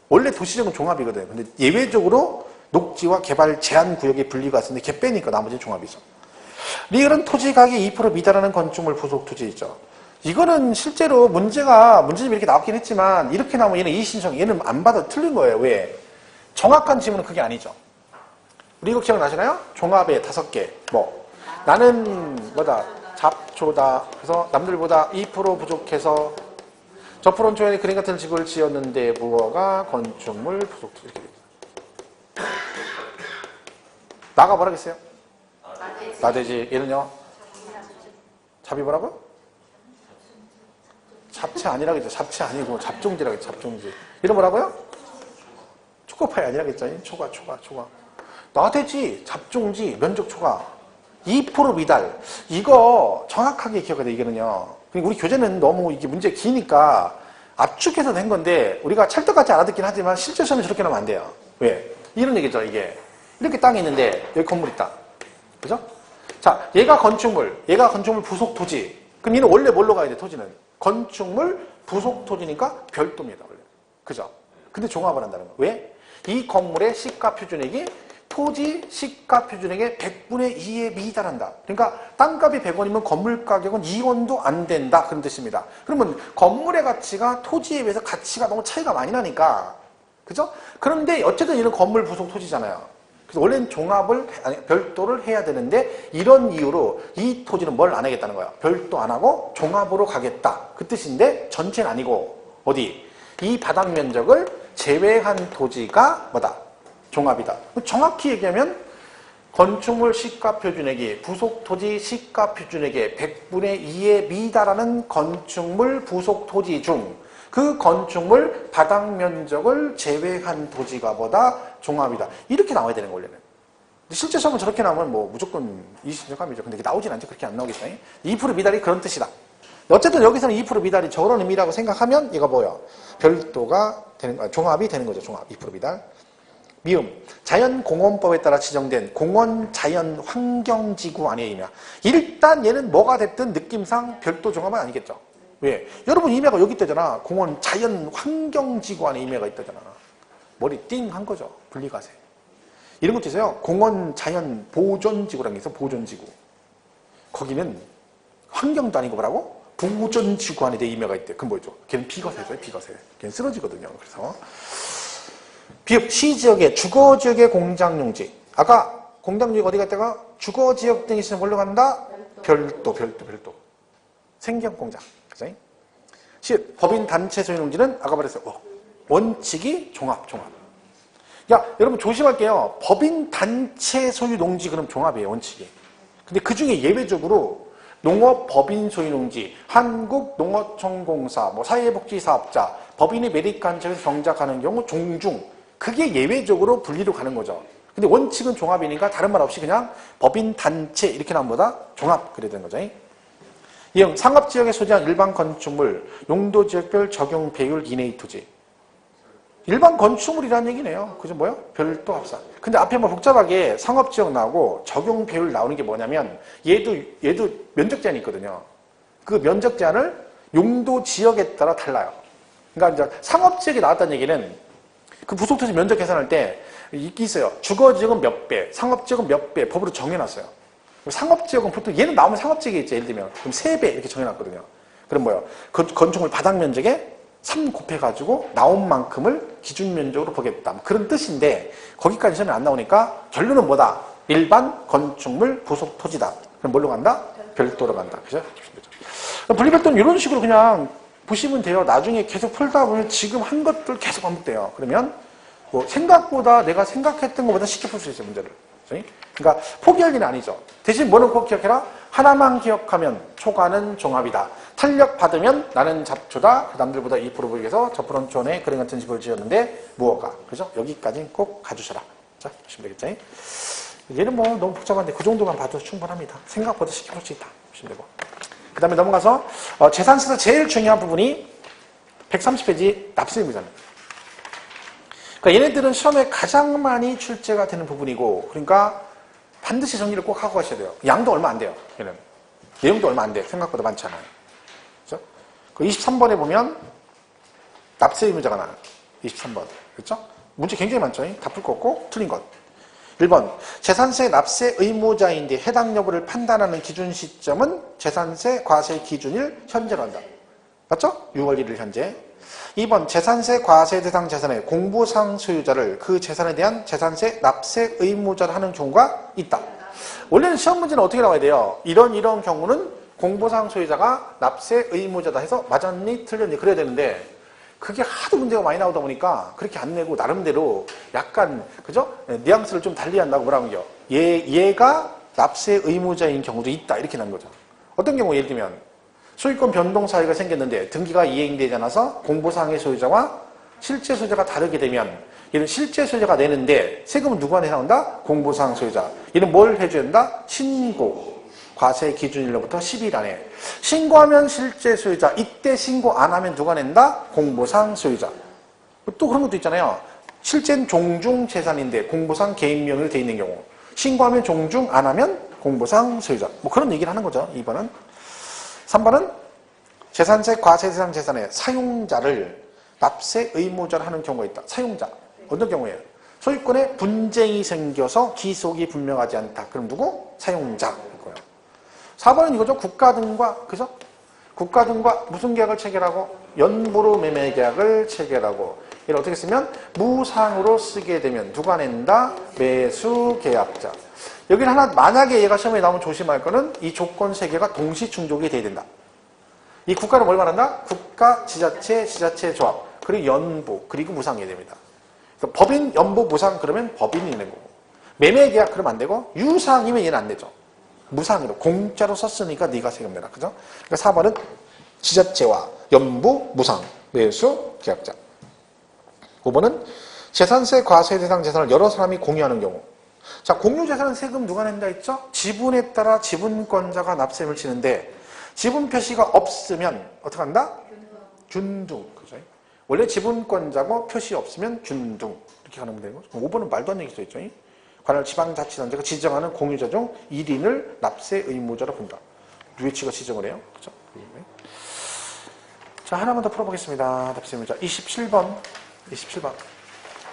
Speaker 1: 원래 도시지역은 종합이거든. 근데 예외적으로 녹지와 개발 제한구역에 분리가 있었는데 걔 빼니까 나머지는 종합이죠. 리얼은 토지 가격이 2% 미달하는 건축물 부속 토지 있죠. 이거는 실제로 문제점이 이렇게 나왔긴 했지만 이렇게 나오면 얘는 이의신청, 얘는 안 받아 틀린 거예요. 왜? 정확한 지문은 그게 아니죠. 우리 이거 기억나시나요? 종합에 5개. 뭐 나는 뭐다? 잡초다. 그래서 남들보다 2% 부족해서 저 프론초에 그림 같은 집을 지었는데 무허가 건축물 부속 토지 이렇게 됩니다. 나가 뭐라겠어요? 나대지. 얘는요? 잡이 뭐라고요? 잡채 아니라겠죠. 잡채 아니고 잡종지라겠죠. 잡종지. 이름 뭐라고요? 초과파이 아니라겠죠? 초과. 나대지, 잡종지, 면적 초과. 2% 미달. 이거 정확하게 기억해야 돼, 이거는요. 우리 교재는 너무 이게 문제 기니까 압축해서 된 건데, 우리가 찰떡같이 알아듣긴 하지만 실제 시험에 저렇게 나오면 안 돼요. 왜? 이런 얘기죠, 이게. 이렇게 땅이 있는데, 여기 건물 있다. 그죠? 자, 얘가 건축물 부속 토지. 그럼 얘는 원래 뭘로 가야 돼, 토지는? 건축물 부속 토지니까 별도입니다, 원래. 그죠? 근데 종합을 한다는 거. 왜? 이 건물의 시가 표준액이 토지 시가 표준액의 100분의 2에 미달한다. 그러니까 땅값이 100원이면 건물 가격은 2원도 안 된다. 그런 뜻입니다. 그러면 건물의 가치가 토지에 비해서 가치가 너무 차이가 많이 나니까. 그죠? 그런데 어쨌든 이런 건물 부속 토지잖아요. 그래서 원래는 별도를 해야 되는데 이런 이유로 이 토지는 뭘 안 하겠다는 거야. 별도 안 하고 종합으로 가겠다. 그 뜻인데 전체는 아니고 어디? 이 바닥 면적을 제외한 토지가 뭐다? 종합이다. 정확히 얘기하면 건축물 시가 표준액이 부속 토지 시가 표준액의 100분의 2에 미달하는 건축물 부속 토지 중 그 건축물 바닥 면적을 제외한 토지가 뭐다? 종합이다. 이렇게 나와야 되는 거예요, 원래는. 실제 시험은 저렇게 나오면 뭐 무조건 이시적감이죠. 근데 이게 나오진 않죠. 그렇게 안 나오겠죠. 2% 미달이 그런 뜻이다. 어쨌든 여기서는 2% 미달이 저런 의미라고 생각하면 이거 뭐예요? 별도가 되는 거야. 종합이 되는 거죠. 종합 2% 미달. 미음. 자연공원법에 따라 지정된 공원자연환경지구 아니에요, 임야. 일단 얘는 뭐가 됐든 느낌상 별도 종합은 아니겠죠. 왜? 여러분 임야가 여기 있다잖아. 공원 자연환경지구 안에 임야가 있다잖아. 머리 띵 한 거죠. 분리과세. 이런 것도 있어요. 공원 자연 보존지구라는 게 있어. 보존지구. 거기는 환경도 아니고 뭐라고? 보존지구 안에 내 임야가 있대. 그건 뭐죠? 걔는 비과세죠. 비과세. 걔는 쓰러지거든요. 그래서 비읍 시지역의 주거지역의 공장용지. 아까 공장용지가 어디 갔다가 주거지역 등이 있으면 뭘로 간다? 별도. 생경공장. 그죠? 시읍 법인 단체 소유농지는 아까 말했어요. 원칙이 종합. 야, 여러분 조심할게요. 법인 단체 소유 농지 그럼 종합이에요, 원칙이. 근데 그 중에 예외적으로 농업 법인 소유 농지, 한국농어촌공사, 뭐 사회복지사업자, 법인이 매립관청에서 경작하는 경우 종중. 그게 예외적으로 분리로 가는 거죠. 근데 원칙은 종합이니까 다른 말 없이 그냥 법인 단체 이렇게 나온 보다 종합 그래야 되는 거죠. 이응 상업지역에 소재한 일반 건축물 용도지역별 적용 배율 이내의 토지. 일반 건축물이라는 얘기네요. 그죠? 뭐요? 별도 합산. 근데 앞에 뭐 복잡하게 상업지역 나오고 적용 배율 나오는 게 뭐냐면 얘도 면적 제한이 있거든요. 그 면적 제한을 용도 지역에 따라 달라요. 그러니까 이제 상업지역이 나왔다는 얘기는 그 부속토지 면적 계산할 때 있어요. 주거지역은 몇 배, 상업지역은 몇 배 법으로 정해놨어요. 상업지역은 보통 얘는 나오면 상업지역이겠지. 예를 들면 그럼 3배 이렇게 정해놨거든요. 그럼 뭐예요? 건축물 바닥 면적에 3 곱해가지고 나온 만큼을 기준 면적으로 보겠다. 그런 뜻인데 거기까지는 안 나오니까 결론은 뭐다? 일반 건축물 부속 토지다. 그럼 뭘로 간다? 별도로 간다. 그죠? 분리별도는 이런 식으로 그냥 보시면 돼요. 나중에 계속 풀다 보면 지금 한 것들 계속 반복돼요. 그러면 뭐 생각보다 내가 생각했던 것보다 쉽게 풀 수 있어요, 문제를. 그러니까 포기할 일은 아니죠. 대신 뭐는 꼭 기억해라? 하나만 기억하면 초과는 종합이다. 탄력 받으면 나는 잡초다. 남들보다 2% 보이게서 저프론촌에 그런 같은 집을 지었는데 무허가. 그죠? 여기까지 꼭 가주셔라. 자, 보시면 되겠죠? 얘는 뭐 너무 복잡한데 그 정도만 봐도 충분합니다. 생각보다 쉽게 풀 수 있다. 보시면 되고. 그 다음에 넘어가서 재산세에서 제일 중요한 부분이 130페이지 납세의무자입니다. 그러니까 얘네들은 시험에 가장 많이 출제가 되는 부분이고 그러니까 반드시 정리를 꼭 하고 가셔야 돼요. 양도 얼마 안 돼요. 얘는. 내용도 얼마 안 돼요. 생각보다 많지 않아요. 그렇죠? 그 23번에 보면 납세의무자가 나와요. 23번. 그렇죠? 문제 굉장히 많죠. 다 풀 거 없고 틀린 것. 1번 재산세 납세 의무자인데 해당 여부를 판단하는 기준 시점은 재산세 과세 기준일 현재로 한다. 맞죠? 6월 1일 현재. 2번 재산세 과세 대상 재산의 공보상 소유자를 그 재산에 대한 재산세 납세 의무자를 하는 경우가 있다. 원래는 시험 문제는 어떻게 나와야 돼요? 이런 경우는 공보상 소유자가 납세 의무자다 해서 맞았니 틀렸니 그래야 되는데 그게 하도 문제가 많이 나오다 보니까 그렇게 안 내고 나름대로 약간 그죠? 뉘앙스를 좀 달리 한다고 뭐라는 거요? 얘가 납세 의무자인 경우도 있다 이렇게 난 거죠. 어떤 경우 예를 들면 소유권 변동 사유가 생겼는데 등기가 이행되지 않아서 공보상의 소유자와 실제 소유자가 다르게 되면 얘는 실제 소유자가 내는데 세금은 누가 내나온다? 공보상 소유자. 얘는 뭘 해줘야 된다? 신고. 과세 기준일로부터 10일 안에. 신고하면 실제 소유자. 이때 신고 안 하면 누가 낸다? 공보상 소유자. 또 그런 것도 있잖아요. 실제는 종중 재산인데 공보상 개인 명의로 돼 있는 경우. 신고하면 종중, 안 하면 공보상 소유자. 뭐 그런 얘기를 하는 거죠. 2번은. 3번은 재산세 과세 대상 재산의 사용자를 납세 의무자로 하는 경우가 있다. 사용자. 어떤 경우에요? 소유권에 분쟁이 생겨서 기속이 분명하지 않다. 그럼 누구? 사용자. 4번은 이거죠. 국가 등과, 그죠? 국가 등과 무슨 계약을 체결하고? 연보로 매매 계약을 체결하고. 이걸 어떻게 쓰면? 무상으로 쓰게 되면 누가 낸다? 매수 계약자. 여기는 하나, 만약에 얘가 시험에 나오면 조심할 거는 이 조건 3개가 동시 충족이 돼야 된다. 이 국가는 뭘 말한다? 국가, 지자체, 지자체 조합, 그리고 연보, 그리고 무상이 됩니다. 그러니까 법인, 연보, 무상 그러면 법인이 내는 거고. 매매 계약 그러면 안 되고, 유상이면 얘는 안 되죠. 무상으로 공짜로 썼으니까 네가 세금 내라. 그죠? 그러니까 4번은 지자체와 연부, 무상, 매수, 계약자. 5번은 재산세 과세 대상 재산을 여러 사람이 공유하는 경우. 자, 공유 재산은 세금 누가 낸다 했죠? 지분에 따라 지분권자가 납세를 치는데 지분 표시가 없으면 어떻게 한다? 준둥. 그죠? 원래 지분권자고 표시 없으면 준둥. 이렇게 가는 되는 거죠. 5번은 말도 안 되게 써 있죠. 관할 지방자치단체가 지정하는 공유자 중 1인을 납세 의무자로 본다. 유해치가 지정을 해요. 그죠? 자, 하나만 더 풀어보겠습니다. 납세 의무자. 27번. 27번.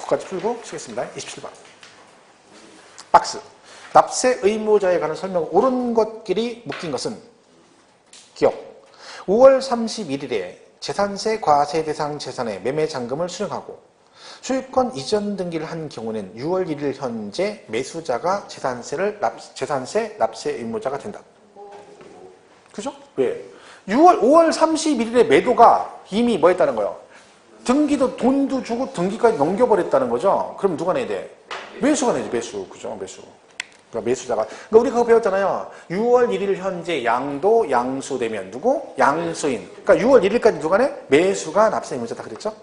Speaker 1: 끝까지 풀고 치겠습니다. 27번. 박스. 납세 의무자에 관한 설명 옳은 것끼리 묶인 것은 기억. 5월 31일에 재산세 과세 대상 재산의 매매 잔금을 수령하고 소유권 이전 등기를 한 경우는 6월 1일 현재 매수자가 재산세 납세 의무자가 된다. 그죠? 왜? 5월 31일에 매도가 이미 뭐 했다는 거예요? 등기도 돈도 주고 등기까지 넘겨버렸다는 거죠? 그럼 누가 내야 돼? 매수가 내지, 매수. 그죠? 매수. 그러니까 매수자가. 그러니까 우리 그거 배웠잖아요. 6월 1일 현재 양도 양수되면 누구? 양수인. 그러니까 6월 1일까지 누가 내? 매수가 납세 의무자다 그랬죠?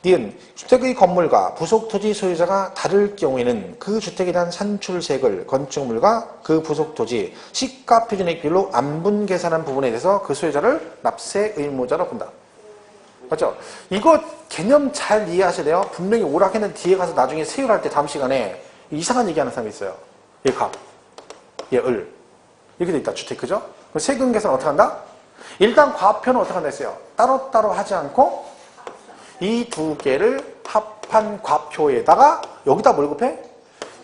Speaker 1: 니은 주택의 건물과 부속 토지 소유자가 다를 경우에는 그 주택에 대한 산출세액을 건축물과 그 부속 토지 시가 표준액 비율로 안분 계산한 부분에 대해서 그 소유자를 납세 의무자로 본다. 맞죠? 이거 개념 잘 이해하셔야 돼요. 분명히 오락했는데 뒤에 가서 나중에 세율할 때 다음 시간에 이상한 얘기하는 사람이 있어요. 얘 갑, 얘 을. 이렇게 돼 있다. 주택, 그죠? 그럼 세금 계산 어떻게 한다? 일단 과표는 어떻게 한다 했어요? 따로따로 하지 않고 이 두 개를 합한 과표에다가 여기다 뭘 곱해?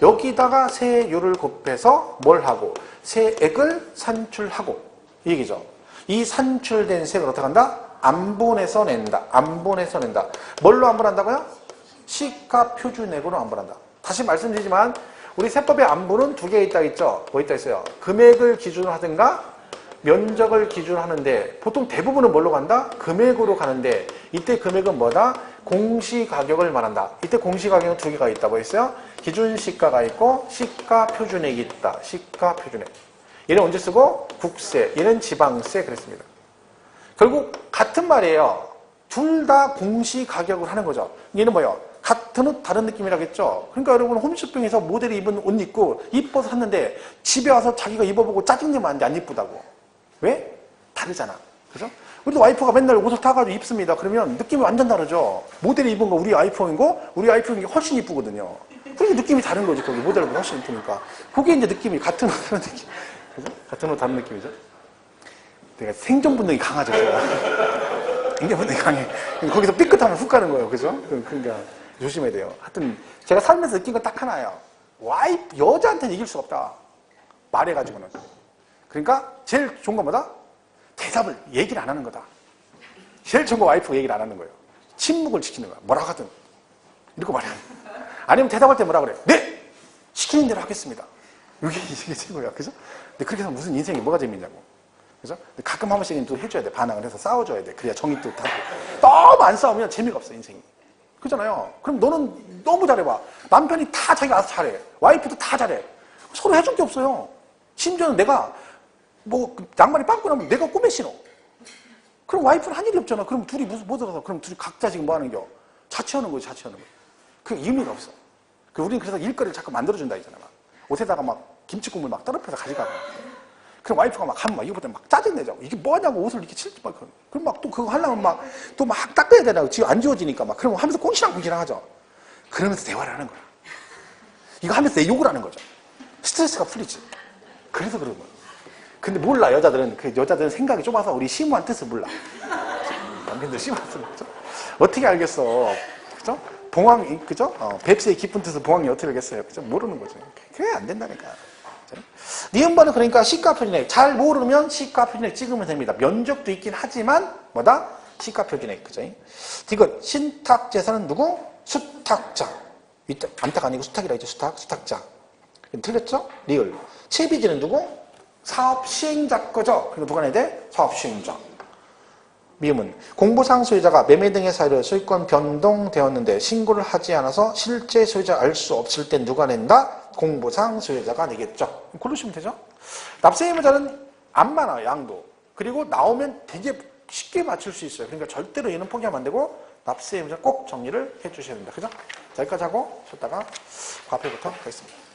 Speaker 1: 여기다가 세율을 곱해서 뭘 하고? 세액을 산출하고 이 얘기죠. 이 산출된 세액을 어떻게 한다? 안분해서 낸다. 안분해서 낸다. 뭘로 안분한다고요? 시가 표준액으로 안분한다. 다시 말씀드리지만 우리 세법의 안분은 두 개 있다 있죠? 뭐 있다 있어요? 금액을 기준으로 하든가 면적을 기준으로 하는데 보통 대부분은 뭘로 간다? 금액으로 가는데 이때 금액은 뭐다? 공시가격을 말한다. 이때 공시가격은 두 개가 있다. 뭐 있어요? 기준시가가 있고 시가표준액이 있다. 시가표준액. 얘는 언제 쓰고? 국세. 얘는 지방세. 그랬습니다. 결국 같은 말이에요. 둘 다 공시가격을 하는 거죠. 얘는 뭐예요? 같은 옷 다른 느낌이라겠죠. 그러니까 여러분 홈쇼핑에서 모델이 입은 옷 입고 이뻐서 샀는데 집에 와서 자기가 입어보고 짜증내면 안 돼. 안 이쁘다고. 왜? 다르잖아. 그죠? 우리도 와이프가 맨날 옷을 타가지고 입습니다. 그러면 느낌이 완전 다르죠. 모델이 입은 거 우리 아이폰이고 우리 아이폰이 훨씬 이쁘거든요. 그게 느낌이 다른 거지. 거기 모델보다 훨씬 이쁘니까. 그게 이제 느낌이 같은 옷 다른 느낌. 그죠? 같은 옷 다른 느낌이죠. 내가 생존 본능이 강하죠. 굉장히 본능이 강해. 거기서 삐끗하면 훅 가는 거예요. 그죠? 그러니까 조심해야 돼요. 하여튼 제가 살면서 느낀 건 딱 하나예요. 여자한테는 이길 수가 없다. 말해가지고는. 그러니까 제일 좋은 건 뭐다? 대답을 얘기를 안 하는 거다. 제일 좋은 건 와이프가 얘기를 안 하는 거예요. 침묵을 지키는 거야. 뭐라 하든. 이렇게 말해. 아니면 대답할 때 뭐라 그래? 네! 시키는 대로 하겠습니다. 이게 최고야. 그죠? 근데 그렇게 해서 무슨 인생이 뭐가 재밌냐고. 그죠? 가끔 한 번씩은 또 해줘야 돼. 반항을 해서 싸워줘야 돼. 그래야 정이 또 타고. 너무 안 싸우면 재미가 없어, 인생이. 그잖아요. 그럼 너는 너무 잘해봐. 남편이 다 자기가 알아서 잘해. 와이프도 다 잘해. 서로 해줄 게 없어요. 심지어는 내가 양말이 빵꾸 나면 내가 꿈에 신어. 그럼 와이프는 한 일이 없잖아. 그럼 둘이 뭐 들어서 그럼 둘이 각자 지금 뭐 하는 겨? 자취하는 거지, 자취하는 거. 그 의미가 없어. 우리는 그래서 일거리를 자꾸 만들어준다 했잖아. 막. 옷에다가 막 김치국물 막 떨어뜨려서 가져가고. 그럼 와이프가 막 하면 막 이거보다 막 짜증내자고. 이게 뭐냐고 옷을 이렇게 칠지 막. 그럼 막 또 그거 하려면 막 또 막 닦아야 되냐고. 지금 안 지워지니까 막. 그럼 하면서 꽁시랑꽁시랑 하죠. 그러면서 대화를 하는 거야. 이거 하면서 내 욕을 하는 거죠. 스트레스가 풀리지. 그래서 그런 거야. 근데 몰라, 여자들은. 여자들은 생각이 좁아서 우리 심오한 뜻을 몰라. 남편들 심오한 뜻을 모르죠? 어떻게 알겠어. 그죠? 봉황이, 그죠? 뱁스의 깊은 뜻을 봉황이 어떻게 알겠어요. 그죠? 모르는 거죠. 그게 안 된다니까. 니은번은 그러니까 시가 표준액. 잘 모르면 시가 표준액 찍으면 됩니다. 면적도 있긴 하지만, 뭐다? 시가 표준액. 그죠? 이거, 신탁재산은 누구? 수탁자. 이때, 암탉 아니고 수탁이라 했죠. 수탁자. 틀렸죠? 리을. 채비지는 누구? 사업 시행자 거죠? 그리고 누가 내야 돼? 사업 시행자. 미음은 공보상 소유자가 매매 등의 사유로 소유권 변동되었는데 신고를 하지 않아서 실제 소유자 알 수 없을 땐 누가 낸다? 공보상 소유자가 내겠죠. 고르시면 되죠? 납세 의무자는 안 많아요, 양도. 그리고 나오면 되게 쉽게 맞출 수 있어요. 그러니까 절대로 얘는 포기하면 안 되고 납세 의무자 꼭 정리를 해 주셔야 됩니다. 그죠? 자, 여기까지 하고 쉬었다가 과표부터 가겠습니다.